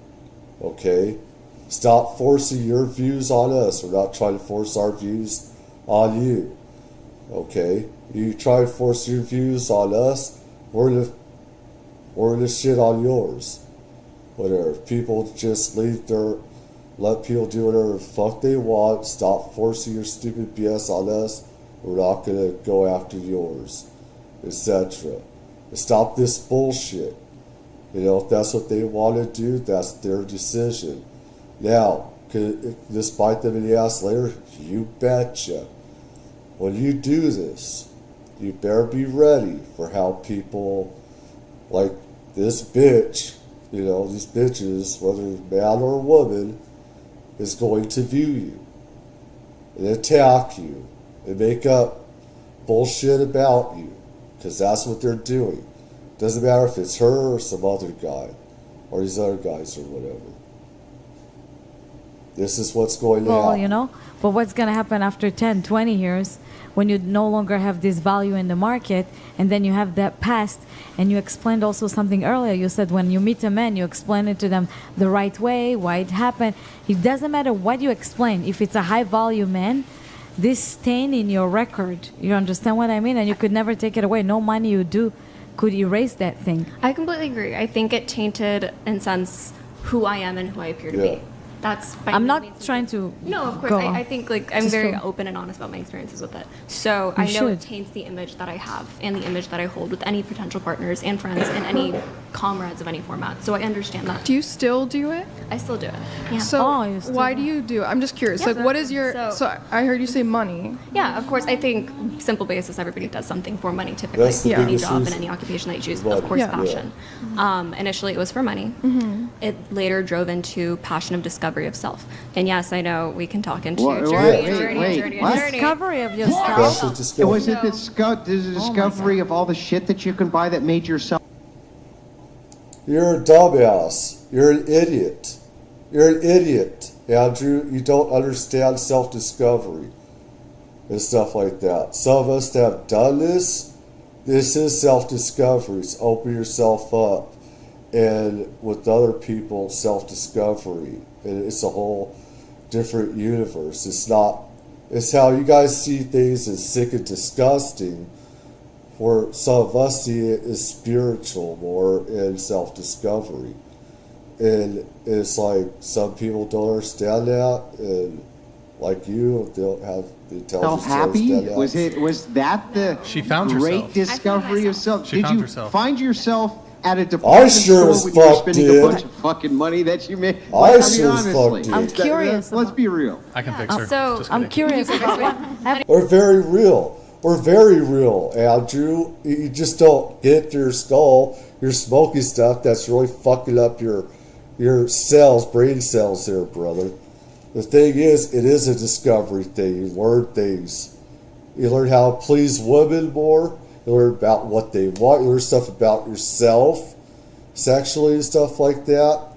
Okay? Stop forcing your views on us. We're not trying to force our views on you. Okay? You try to force your views on us, we're gonna shit on yours. Whatever. People just let people do whatever the fuck they want. Stop forcing your stupid BS on us. We're not gonna go after yours, etc. Stop this bullshit. If that's what they want to do, that's their decision. Now, could this bite them in the ass later? You betcha. When you do this, you better be ready for how people like this bitch, these bitches, whether man or woman, is going to view you and attack you and make up bullshit about you, because that's what they're doing. Doesn't matter if it's her or some other guy or these other guys or whatever. This is what's going to happen. But what's going to happen after 10, 20 years when you no longer have this value in the market and then you have that past? And you explained also something earlier. You said when you meet a man, you explain it to them the right way, why it happened. It doesn't matter what you explain. If it's a high value man, this stain in your record, you understand what I mean? And you could never take it away. No money you do could erase that thing. I completely agree. I think it tainted, in sense, who I am and who I appear to be. That's by I'm no not means trying to No, of course. go I think I'm Just very go. open and honest about my experiences with it. So You I know it should. taints the image that I have and the image that I hold with any potential partners and friends and any comrades of any format. So I understand that. Do you still do it? I still do it. Yeah. So Oh, you still why do do you do it? I'm just curious. Yeah, like, what is your? so- I heard you say money. Yeah, of course. I think simple basis, everybody does something for money typically. That's the Any biggest job and reason. any occupation that you choose, Money. of course, Yeah. passion. Initially, it was for money. It later drove into passion of discovery of self. And yes, I know we can talk into Wait, journey. what? Discovery of yourself. Special It discovery. was it the discovery of all the shit that you can buy that made yourself. You're a dumbass. You're an idiot. You're an idiot, Andrew. You don't understand self-discovery and stuff like that. Some of us that have done this is self-discovery. It's open yourself up. And with other people, self-discovery. And it's a whole different universe. It's how you guys see things as sick and disgusting, where some of us see it as spiritual more and self-discovery. And it's like some people don't understand that, and like you, they don't have the intelligence to Happy? understand that. Was that the She found great herself. discovery of self? She Did found you herself. find yourself at a department sure store as when you were fuck spending did. a bunch of fucking money that you made? I mean, sure as fuck honestly, did. I'm curious Let's be real. I can fix her. So, Just I'm kidding. curious about what. We're very real. We're very real, Andrew. You just don't get it through your skull. You're smoking stuff that's really fucking up your cells, brain cells here, brother. The thing is, it is a discovery thing. You learn things. You learn how to please women more. You learn about what they want. You learn stuff about yourself, sexually and stuff like that.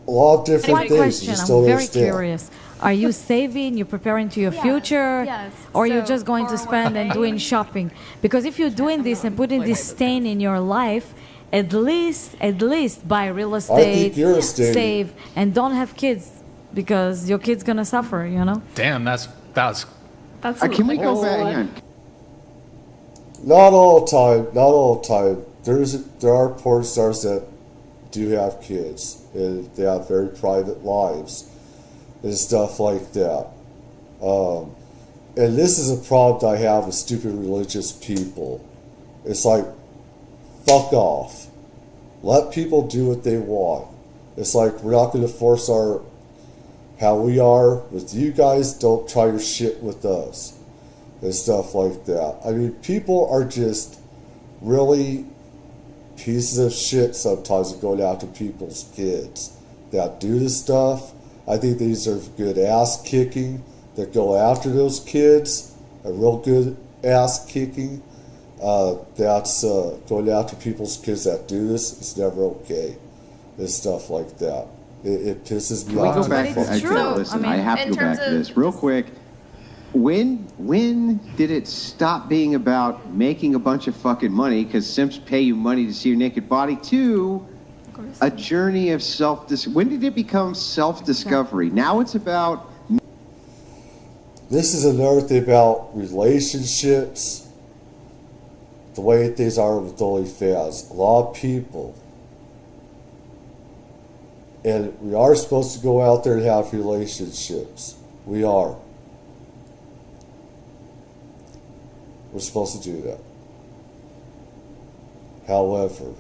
A lot of different One things. question. You just I'm don't very understand. curious. Are you saving? You preparing to your future? yes. Or you're So, just going to spend and doing shopping? Because if you're doing this and putting this stain in your life, at least buy real estate, you're a stain. save, and don't have kids because your kid's gonna suffer. You know. Damn, that's Can we go back? Hang on. Not all the time. Not all the time. There are porn stars that do have kids, and they have very private lives and stuff like that. And this is a problem that I have with stupid religious people. It's like, fuck off. Let people do what they want. It's like, we're not going to force how we are with you guys. Don't try your shit with us and stuff like that. I mean, people are just really pieces of shit sometimes going after people's kids that do this stuff. I think they deserve good ass kicking that go after those kids, a real good ass kicking. That's going after people's kids that do this. It's never okay and stuff like that. It pisses me Can we off. go back? But it's true. Listen, I mean, I have to in go back terms to of- this real quick. When did it stop being about making a bunch of fucking money because simps pay you money to see your naked body to a journey of when did it become self-discovery? Now it's about This is another thing about relationships, the way things are with OnlyFans. A lot of people, and we are supposed to go out there and have relationships. We are. We're supposed to do that. However,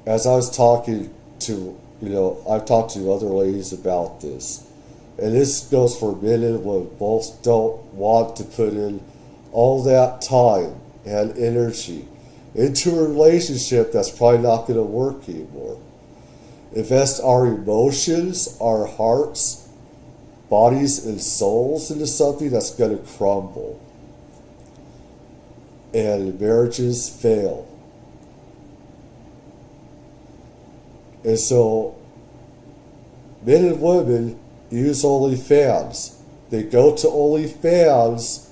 as I was talking to, I've talked to other ladies about this, and this goes for men and women. Both don't want to put in all that time and energy into a relationship that's probably not going to work anymore. Invest our emotions, our hearts, bodies, and souls into something that's going to crumble. And marriages fail. And so, men and women use OnlyFans. They go to OnlyFans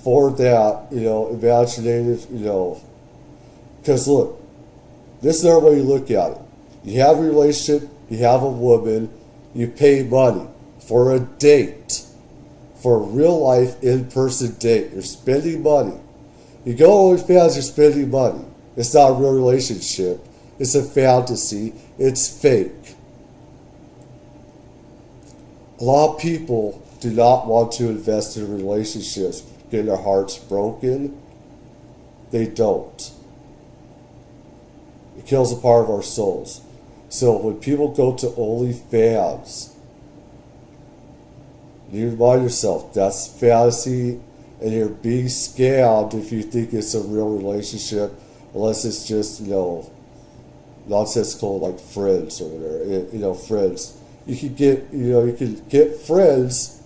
for that, imaginative, because look, this is another way you look at it. You have a relationship, you have a woman, you pay money for a date, for a real life in-person date. You're spending money. You go to OnlyFans, you're spending money. It's not a real relationship. It's a fantasy. It's fake. A lot of people do not want to invest in relationships, getting their hearts broken. They don't. It kills a part of our souls. So when people go to OnlyFans, you remind yourself that's fantasy, and you're being scammed if you think it's a real relationship, unless it's just, nonsensical like friends or whatever. Friends. You could get friends.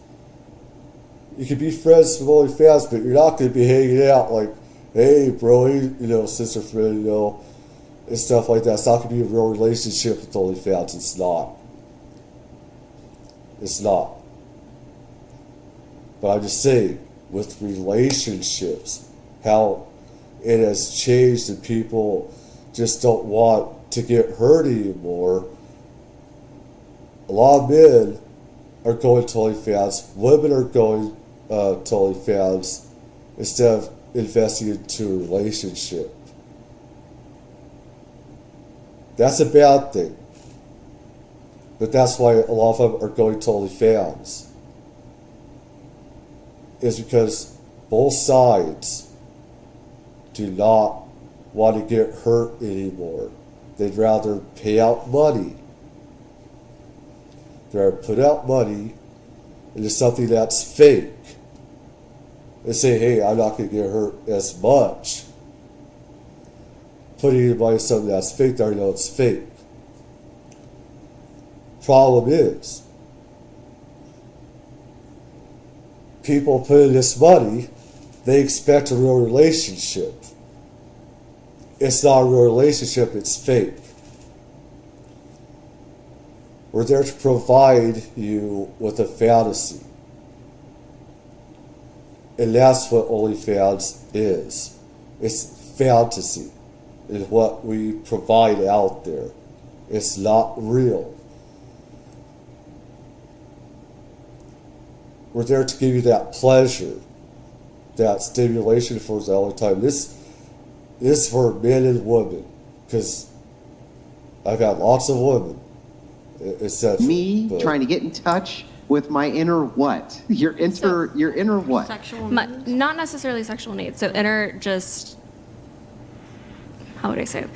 You could be friends from OnlyFans, but you're not going to be hanging out like, hey, bro, hey, sister friend, and stuff like that. It's not going to be a real relationship with OnlyFans. It's not. It's not. But I'm just saying, with relationships, how it has changed and people just don't want to get hurt anymore. A lot of men are going to OnlyFans. Women are going to OnlyFans instead of investing into a relationship. That's a bad thing. But that's why a lot of them are going to OnlyFans. Is because both sides do not want to get hurt anymore. They'd rather pay out money. They'd rather put out money into something that's fake. And say, hey, I'm not going to get hurt as much. Putting your money into something that's fake, they already know it's fake. Problem is, people put in this money, they expect a real relationship. It's not a real relationship, it's fake. We're there to provide you with a fantasy. And that's what OnlyFans is. It's fantasy. Is what we provide out there. It's not real. We're there to give you that pleasure, that stimulation for the only time. This is for men and women, because I've had lots of women. Trying to get in touch with my inner what? Your inner what? Sexual needs? Not necessarily sexual needs. So inner just, how would I say it?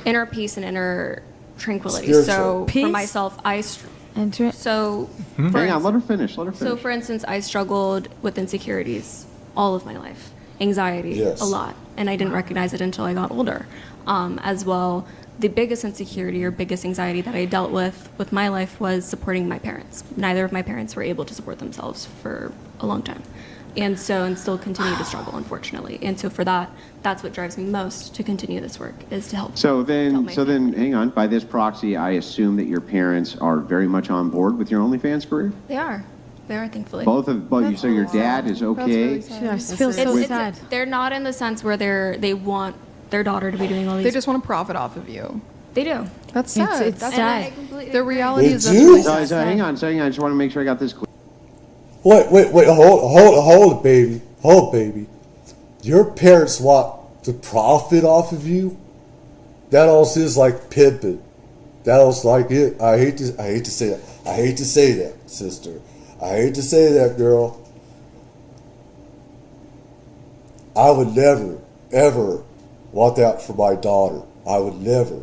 Inner peace and inner tranquility. Spiritual. So Peace? for myself, so Hang on, let her finish. So for instance, I struggled with insecurities all of my life. Anxiety, Yes. a lot. And I didn't recognize it until I got older. As well, the biggest insecurity or biggest anxiety that I dealt with my life was supporting my parents. Neither of my parents were able to support themselves for a long time. And still continue to struggle, unfortunately. And so for that, that's what drives me most to continue this work, is to help. So then, my family. hang on. By this proxy, I assume that your parents are very much on board with your OnlyFans career. They are, thankfully. Both of you. So your dad is okay. I feel so sad. They're not in the sense where they want their daughter to be doing all these. They just want to profit off of you. They do. That's sad. It's That's sad. The reality They is do? that's really So, sad. hang on. I just want to make sure I got this clear. Wait, hold it, baby. Your parents want to profit off of you? That also is like pimping. That also like it. I hate to say that. I hate to say that, sister. I hate to say that, girl. I would never, ever want that for my daughter. I would never.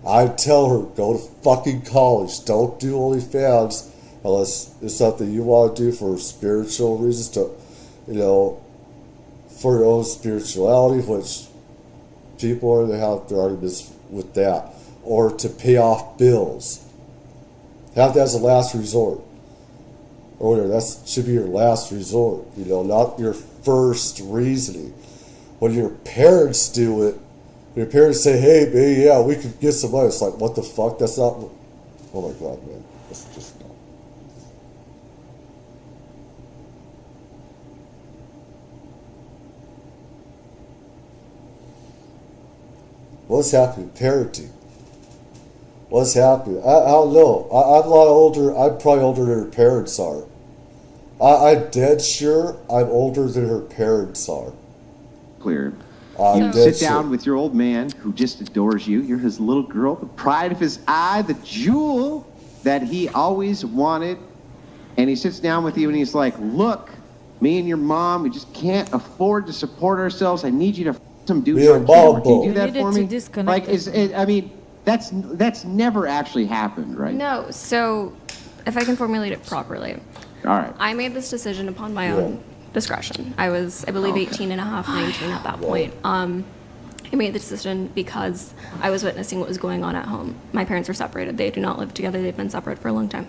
I'd tell her, go to fucking college. Don't do OnlyFans unless it's something you want to do for spiritual reasons, to, for your own spirituality, which people are, they have their arguments with that, or to pay off bills. Have that as a last resort. Or whatever, that should be your last resort, not your first reasoning. When your parents do it, your parents say, hey, baby, yeah, we could get some money. It's like, what the fuck? That's not, oh my God, man. That's just not. What's happening? Parenting. What's happening? I don't know. I'm a lot older. I'm probably older than her parents are. I'm dead sure I'm older than her parents are. Clear. I'm You dead sit down sure. with your old man who just adores you. You're his little girl, the pride of his eye, the jewel that he always wanted. And he sits down with you and he's like, look, me and your mom, we just can't afford to support ourselves. I need you to some dudes Yeah, on camera. Can you do You that needed for to me? disconnect Like, that's never actually happened, right? No, so if I can formulate it properly. All right. I made this decision upon my own discretion. I was, I believe, 18 and a half, 19 at that point. I made the decision because I was witnessing what was going on at home. My parents were separated. They do not live together. They've been separate for a long time.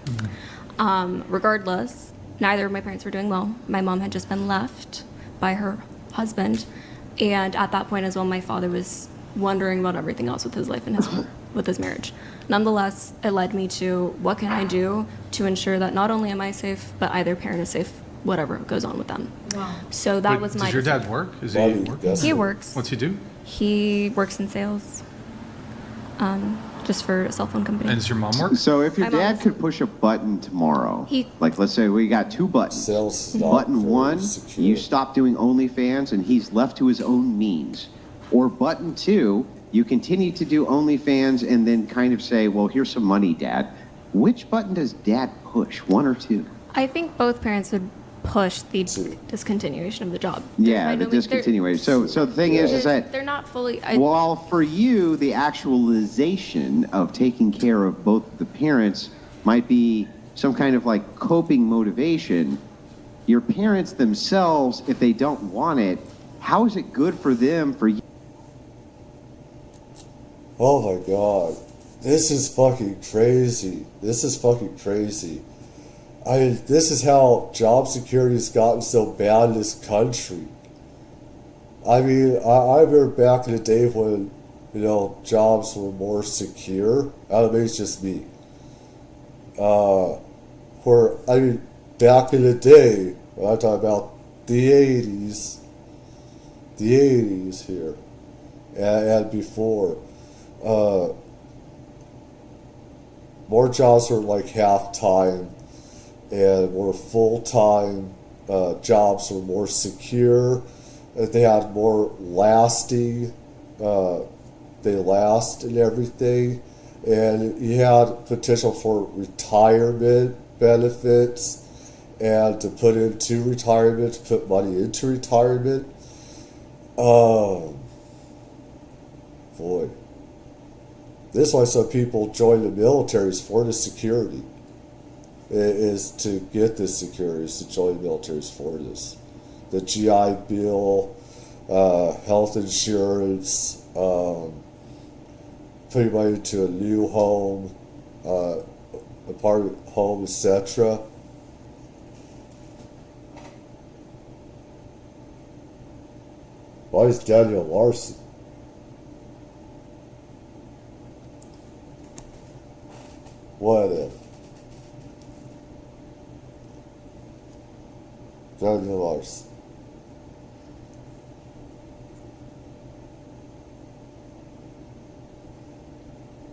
Regardless, neither of my parents were doing well. My mom had just been left by her husband. And at that point as well, my father was wondering about everything else with his life and with his marriage. Nonetheless, it led me to what can I do to ensure that not only am I safe, but either parent is safe, whatever goes on with them. Wow. So that Wait, was my. Does your dad work? Is he working? He works. What's he do? He works in sales. Just for a cell phone company. And does your mom work? So if your My dad mom's- could push a button tomorrow, He- like let's say we got two buttons. Sales not Button very one, secure. you stop doing OnlyFans and he's left to his own means. Or button two, you continue to do OnlyFans and then kind of say, well, here's some money, Dad. Which button does Dad push, one or two? I think both parents would push the discontinuation of the job. Yeah, By the no means- they're- discontinuation. So the thing is that they're not fully. while for you, the actualization of taking care of both the parents might be some kind of like coping motivation, your parents themselves, if they don't want it, how is it good for them, for you? Oh my god. This is fucking crazy. This is fucking crazy. This is how job security has gotten so bad in this country. I mean, I remember back in the day when, jobs were more secure. I don't know, maybe it's just me. Back in the day, when I'm talking about the 80s here, and before, more jobs were like half-time, and more full-time jobs were more secure. They had more lasting, they last and everything. And you had potential for retirement benefits and to put into retirement, to put money into retirement. Boy. This is why some people join the military, is for the security. Is to get this security, is to join the military for this. The GI Bill, health insurance, putting money into a new home, apartment home, etc. Why is Daniel Larson? What if? Daniel Larson.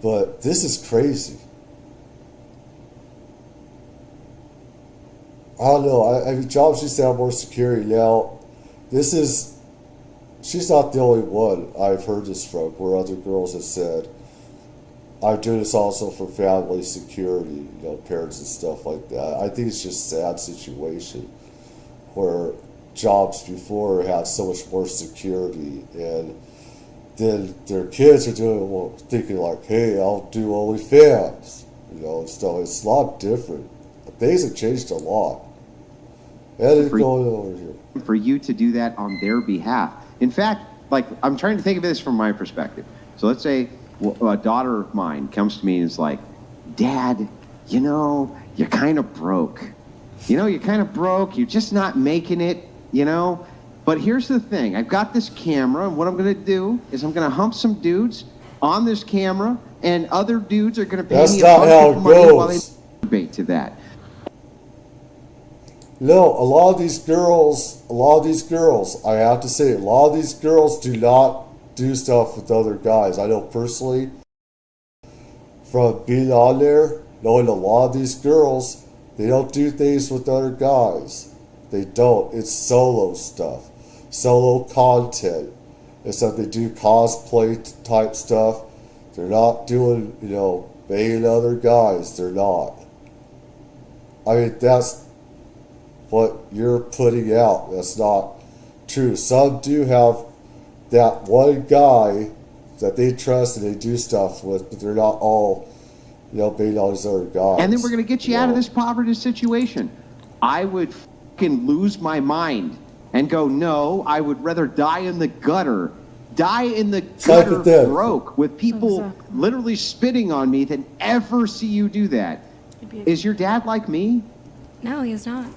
But this is crazy. I don't know. I mean, jobs used to have more security. Now, she's not the only one I've heard this from, where other girls have said, I do this also for family security, parents and stuff like that. I think it's just a sad situation where jobs before had so much more security, and then their kids are thinking like, hey, I'll do OnlyFans, and stuff. It's a lot different. Things have changed a lot. And it's going over here. For you to do that on their behalf. In fact, I'm trying to think of this from my perspective. So let's say a daughter of mine comes to me and is like, Dad, you're kind of broke. You're kind of broke. You're just not making it, But here's the thing. I've got this camera, and what I'm going to do is I'm going to hump some dudes on this camera, and other dudes are going to pay me a bunch of money while they masturbate to that. No, a lot of these girls, I have to say, a lot of these girls do not do stuff with other guys. I know personally, from being on there, knowing a lot of these girls, they don't do things with other guys. They don't. It's solo stuff. Solo content. It's that they do cosplay type stuff. They're not doing, banging other guys. They're not. I mean, that's what you're putting out. That's not true. Some do have that one guy that they trust and they do stuff with, but they're not all, banging all these other guys. And then we're going to get you out of this poverty situation. I would fucking lose my mind and go, no, I would rather die in the gutter. Die in the gutter broke with people literally spitting on me than ever see you do that. Is your dad like me? No, he's not.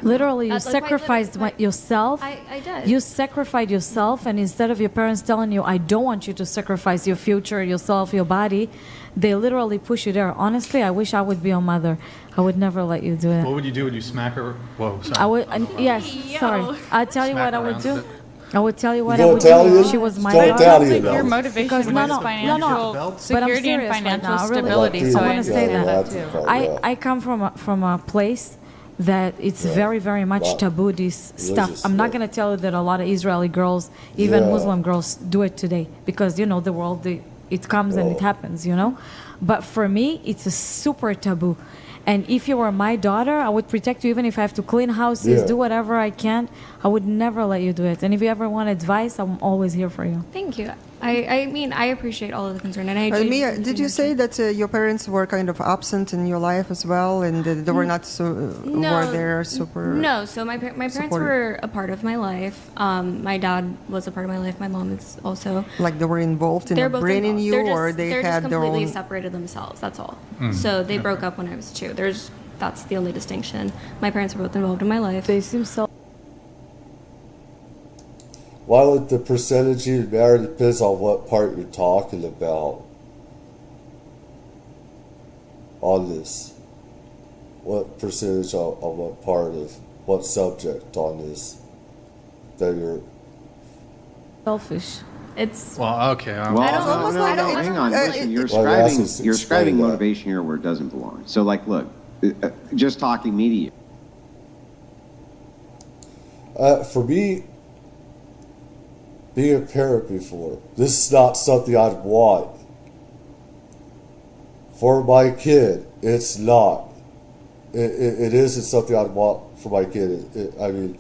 Literally, you That's like sacrificed yourself. I did. You sacrificed yourself, and instead of your parents telling you, I don't want you to sacrifice your future, yourself, your body, they literally push you there. Honestly, I wish I would be your mother. I would never let you do it. What would you do? Would you smack her? Whoa, sorry. I would, yes, sorry. I'll tell you Smack what I would around do. a bit. I would tell you what You I gonna would tell do you? if she was my Don't daughter. tell Sounds you like your though. motivation Because was no, financial but I'm security and serious right financial now, really. stability. So I I want to say understand that. that too. I come from a place that it's very, very much Wow. taboo, this stuff. Religious, I'm not yeah. going to tell you that a lot of Israeli girls, even Yeah. Muslim girls, do it today because, you know, the world, it comes and it happens, you know? But for me, it's a super taboo. And if you were my daughter, I would protect you even if I have to clean houses, Yeah. do whatever I can. I would never let you do it. And if you ever want advice, I'm always here for you. Thank you. I mean, I appreciate all of the concern, and I do. Mia, did you say that your parents were kind of absent in your life as well, and they were not so were there super? No, so my parents supportive? were a part of my life. My dad was a part of my life. My mom is also. Like they were involved in They're both bringing involved. you, They're or just, they they're had just their completely own. separated themselves. That's all. Mm. So they broke up when I was 2. That's the only distinction. My parents were both involved in my life. They seem so. Why would the percentage you marry depends on what part you're talking about on this? What percentage on what part of what subject on this that you're Selfish. It's Well, okay. Well, I don't- I don't- hang on. uh, Listen, you're Well, that's ascribing, just you're ascribing explain that. motivation here where it doesn't belong. So, like, look, just talking me to you. For me, being a parent before, this is not something I'd want. For my kid, it's not. It isn't something I'd want for my kid. I mean,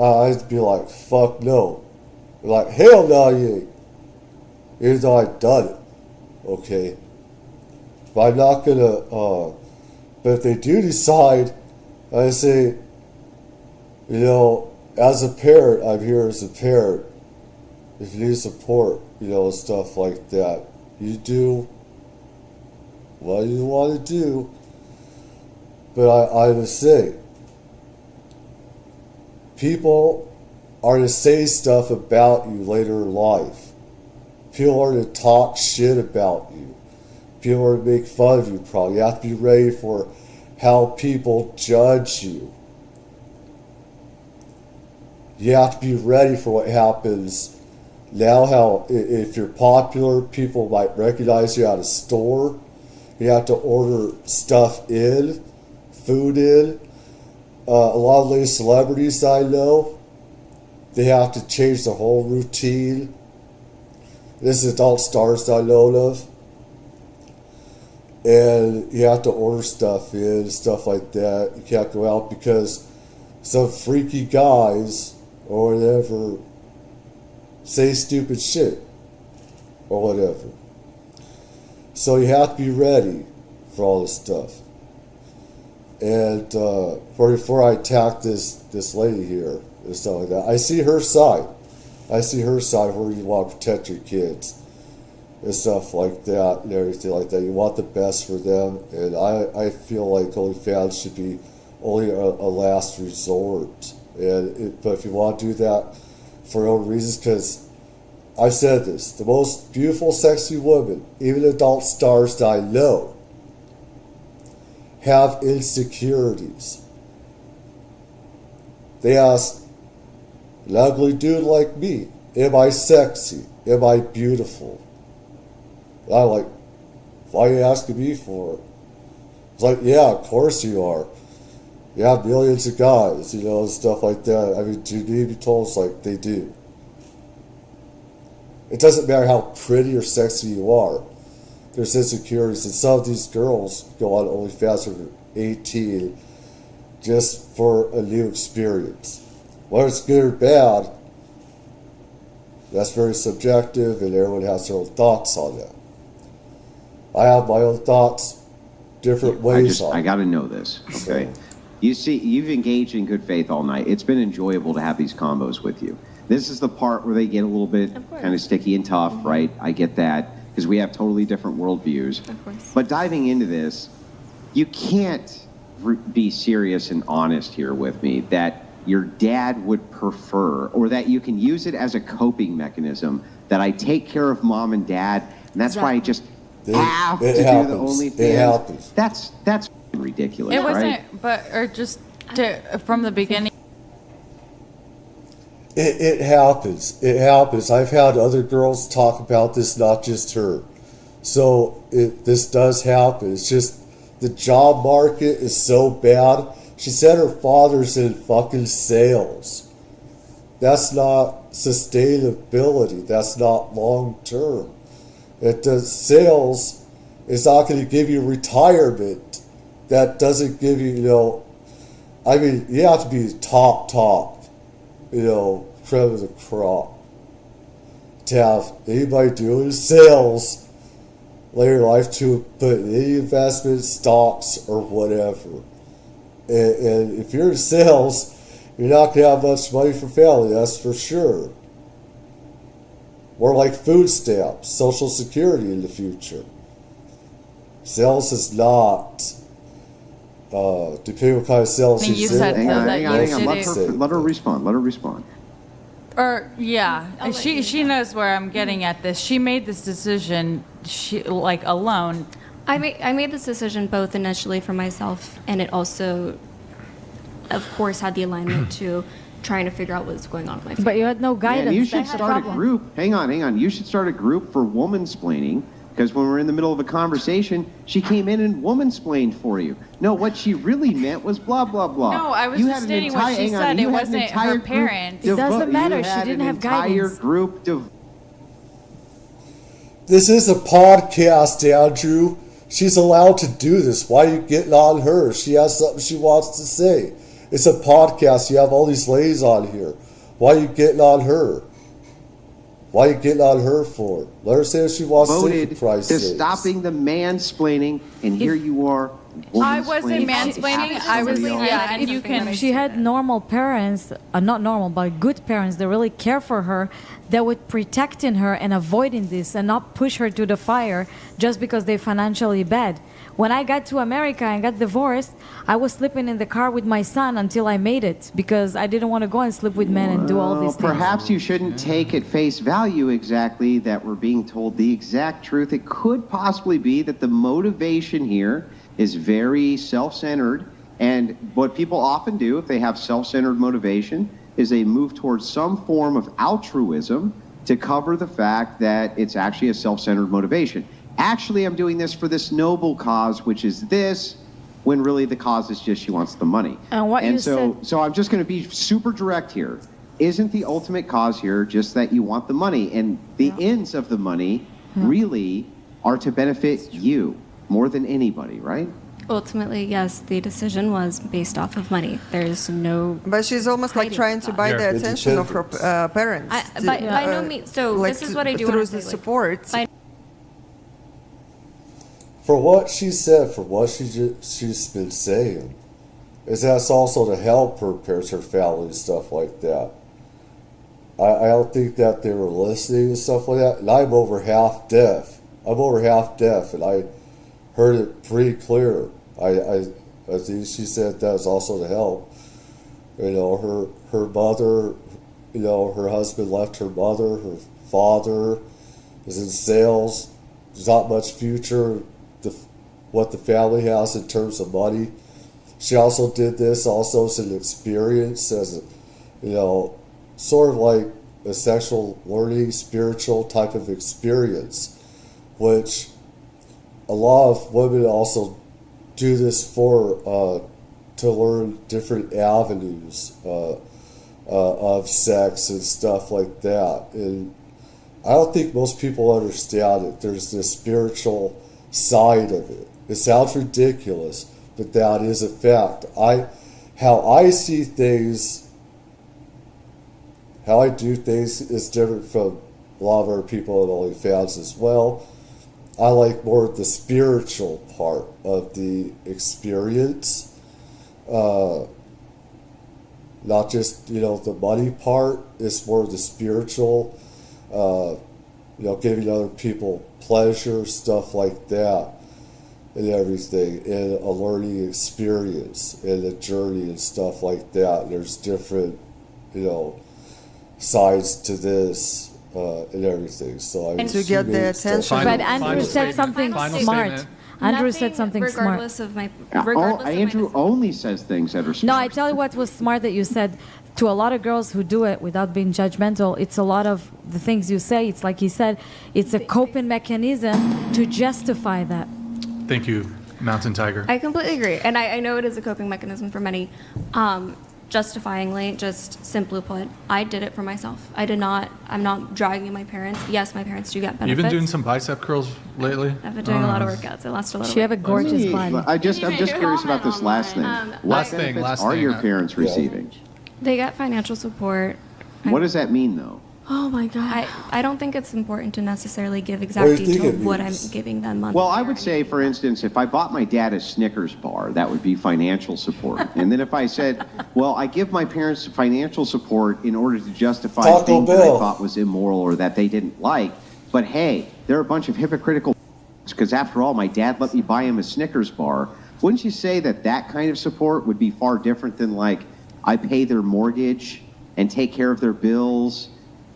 I'd be like, fuck no. Like, hell no, you ain't. Even though I've done it. Okay. But I'm not gonna, but if they do decide, I say, you know, as a parent, I'm here as a parent. If you need support, you know, stuff like that, you do what you want to do. But I would say, people are to say stuff about you later in life. People are to talk shit about you. People are to make fun of you, probably. You have to be ready for how people judge you. You have to be ready for what happens now. How if you're popular, people might recognize you at a store. You have to order stuff in, food in. A lot of these celebrities I know, they have to change the whole routine. This is adult stars that I know of. And you have to order stuff in, stuff like that. You can't go out because some freaky guys or whatever say stupid shit or whatever. So you have to be ready for all this stuff. And before I attack this lady here and stuff like that, I see her side. I see her side where you want to protect your kids and stuff like that and everything like that. You want the best for them, and I feel like OnlyFans should be only a last resort. But if you want to do that for your own reasons, because I said this, the most beautiful, sexy women, even adult stars that I know, have insecurities. They ask an ugly dude like me, am I sexy? Am I beautiful? And I'm like, why are you asking me for it? It's like, yeah, of course you are. You have millions of guys, you know, and stuff like that. I mean, do you need to be told? It's like, they do. It doesn't matter how pretty or sexy you are. There's insecurities, and some of these girls go on OnlyFans when they're 18 just for a new experience. Whether it's good or bad, that's very subjective, and everyone has their own thoughts on that. I have my own thoughts, different ways on it. I got to know this, okay? You see, you've engaged in good faith all night. It's been enjoyable to have these combos with you. This is the part where they get a little bit kind of sticky and tough, right? I get that, because we have totally different worldviews. Of course. But diving into this, you can't be serious and honest here with me that your dad would prefer, or that you can use it as a coping mechanism, that I take care of mom and dad, and that's why I just have to do the OnlyFans? It happens. That's ridiculous, It wasn't, right? but or just from the beginning. It happens. It happens. I've had other girls talk about this, not just her. So this does happen. It's just the job market is so bad. She said her father's in fucking sales. That's not sustainability. That's not long term. Sales is not going to give you retirement. That doesn't give you, I mean, you have to be top, creme of the crop to have anybody doing sales later in life to put in any investment, stocks, or whatever. And if you're in sales, you're not going to have much money for family, that's for sure. More like food stamps, Social Security in the future. Sales is not, depending on what kind of sales I mean, she's you said in. Hang on. Let her respond. Or yeah, she knows where I'm getting at this. She made this decision, alone. I made this decision both initially for myself, and it also, of course, had the alignment to trying to figure out what's going on with my family. But you had no guidance. Man, you should start a group. Hang on. You should start a group for woman-splaining, because when we're in the middle of a conversation, she came in and woman-splained for you. No, what she really meant was blah, blah, blah. No, I was You just had an stating entire- what she hang on, said. you It had an wasn't entire her group parents. It doesn't matter. You She had didn't an have entire guidance. group This is a podcast, Andrew. She's allowed to do this. Why are you getting on her? She has something she wants to say. It's a podcast. You have all these ladies on here. Why are you getting on her? Why are you getting on her for? Let her say what she wants to say, voted for Christ's to sakes. stopping the mansplaining, and here you are. I wasn't womansplaining mansplaining. I was, somebody else. yeah, and you can. She had normal parents, not normal, but good parents that really care for her, that would protecting her and avoiding this and not push her to the fire just because they're financially bad. When I got to America and got divorced, I was sleeping in the car with my son until I made it because I didn't want to go and sleep with men and do all these things. Perhaps you shouldn't take at face value exactly that we're being told the exact truth. It could possibly be that the motivation here is very self-centered, and what people often do if they have self-centered motivation is they move towards some form of altruism to cover the fact that it's actually a self-centered motivation. Actually, I'm doing this for this noble cause, which is this, when really the cause is just she wants the money. And So I'm just going to be super direct here. Isn't the ultimate cause here just that you want the money? And the ends of the money really are to benefit you more than anybody, right? Ultimately, yes, the decision was based off of money. There's no. But she's almost like trying to buy the attention of her parents. By no means. So like this is what I do. through want to the say, support. For what she said, for what she's been saying, is that's also to help her parents, her family, and stuff like that. I don't think that they were listening and stuff like that. And I'm over half deaf. And I heard it pretty clear. I think she said that was also to help. Her mother, her husband left her mother. Her father is in sales. There's not much future. What the family has in terms of money. She also did this also as an experience, as sort of like a sexual learning, spiritual type of experience, which a lot of women also do this for to learn different avenues of sex and stuff like that. And I don't think most people understand it. There's this spiritual side of it. It sounds ridiculous, but that is a fact. How I see things, how I do things is different from a lot of other people at Onlyfans as well. I like more of the spiritual part of the experience, not just the money part. It's more of the spiritual, giving other people pleasure, stuff like that. and everything, and a learning experience and a journey and stuff like that. There's different, sides to this and everything. So I to get the attention. But Andrew said something smart. Andrew said something smart. Regardless of my, regardless of Andrew only says things that are smart. No, I tell you what was smart that you said. To a lot of girls who do it without being judgmental, it's a lot of the things you say. It's like he said, it's a coping mechanism to justify that. Thank you, Mountain Tiger. I completely agree, and I know it is a coping mechanism for many. Justifyingly, just simply put, I did it for myself. I'm not dragging my parents. Yes, my parents do get benefits. You've been doing some bicep curls lately? I've been doing a lot of workouts. I lost a lot of weight. She have a gorgeous body. I'm just curious about this last thing. What benefits are your parents receiving? They get financial support. What does that mean, though? Oh my God. I don't think it's important to necessarily give exact detail of what I'm giving them monthly. Well, I would say, for instance, if I bought my dad a Snickers bar, that would be financial support. And then if I said, well, I give my parents financial support in order to justify things that I thought was immoral or that they didn't like, but hey, they're a bunch of hypocritical because after all, my dad let me buy him a Snickers bar. Wouldn't you say that that kind of support would be far different than like, I pay their mortgage and take care of their bills?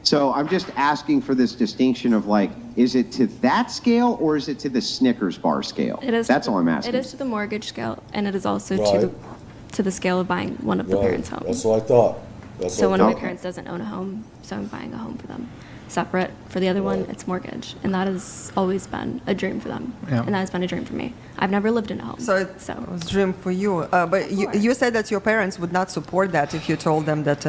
So I'm just asking for this distinction of like, is it to that scale or is it to the Snickers bar scale? It is. That's all I'm asking. It is to the mortgage scale, and it is also Right. to the scale of buying one of the parents' homes. That's what I thought. So one of my parents doesn't own a home, so I'm buying a home for them. Separate. For the other one, it's mortgage, and that has always been a dream for them, Yeah. and that has been a dream for me. I've never lived in a home. So it was a dream for you. But you said that your parents would not support that if you told them that,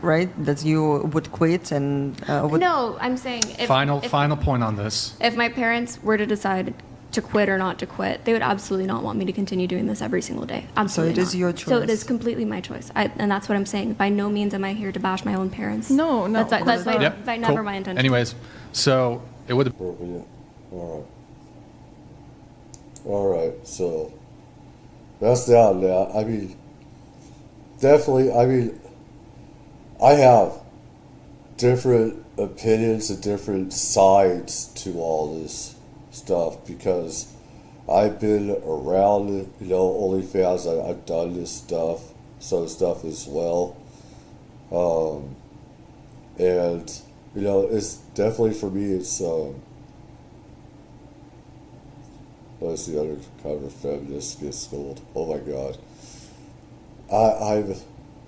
right, that you would quit and would... No, I'm saying if Final point on this. if my parents were to decide to quit or not to quit, they would absolutely not want me to continue doing this every single day. Absolutely So it is not. your So it choice. is completely my choice. And that's what I'm saying. By no means am I here to bash my own parents. No, That's Yep, never cool. my intention. Anyways, so it would. All right. So that's down now. I mean, definitely. I mean, I have different opinions and different sides to all this stuff because I've been around, OnlyFans. I've done this stuff, some stuff as well. And, it's definitely for me, it's, let's see, undercover feminists get schooled. Oh my God. I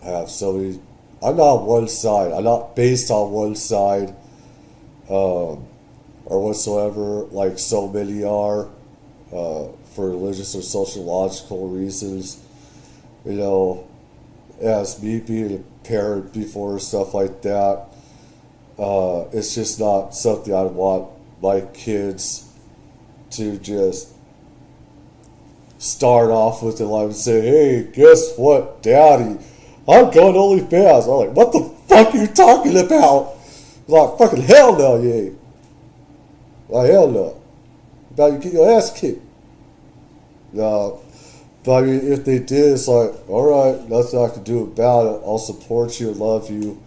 have so many, I'm not on one side. I'm not based on one side, or whatsoever, like so many are, for religious or sociological reasons. As me being a parent before, stuff like that, it's just not something I want my kids to just start off with in life and say, hey, guess what, Daddy? I'm going to OnlyFans. I'm like, what the fuck are you talking about? I'm like, fucking hell no, you ain't. Like, hell no. About you get your ass kicked. No. But I mean, if they did, it's like, alright, nothing I can do about it. I'll support you and love you.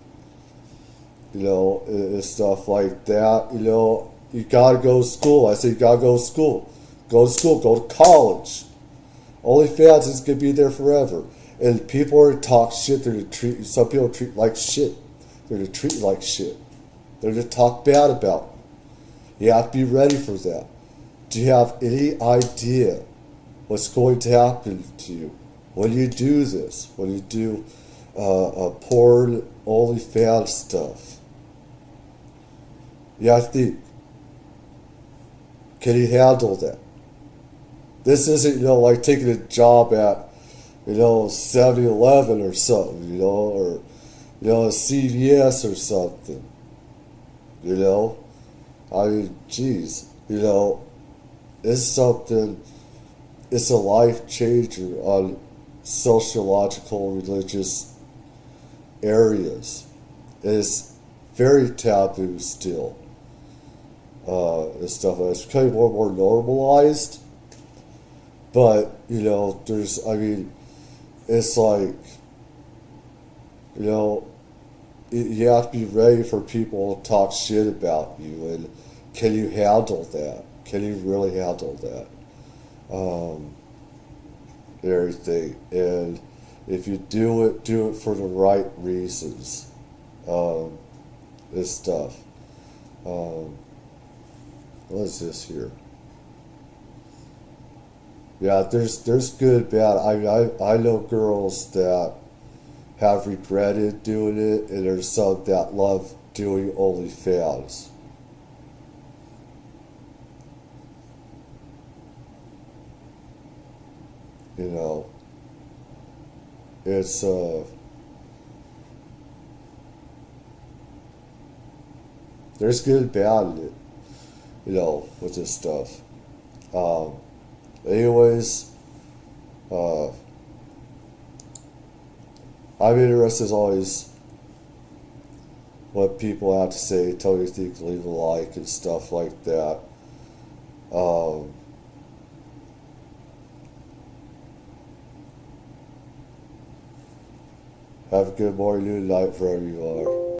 And stuff like that. You gotta go to school. I say you gotta go to school. Go to school, go to college. OnlyFans is gonna be there forever. And people are to talk shit, they're to treat, some people treat you like shit. They're to treat you like shit. They're to talk bad about you. You have to be ready for that. Do you have any idea what's going to happen to you when you do this? When you do porn, OnlyFans stuff? You have to think, can you handle that? This isn't, like taking a job at 7-Eleven or something, or, a CVS or something, I mean, geez, it's something, it's a life changer on sociological, religious areas. It's very taboo still, and stuff. It's becoming more and more normalized. But, there's, I mean, it's like, you have to be ready for people to talk shit about you. And can you handle that? Can you really handle that? everything. And if you do it for the right reasons, and stuff. What is this here? Yeah, there's good, bad. I know girls that have regretted doing it, and there's some that love doing OnlyFans. You know, it's there's good and bad in it, you know, with this stuff. Anyways, I'm interested as always what people have to say, tell you think, leave a like, and stuff like that. Have a good morning, noon, night, wherever you are.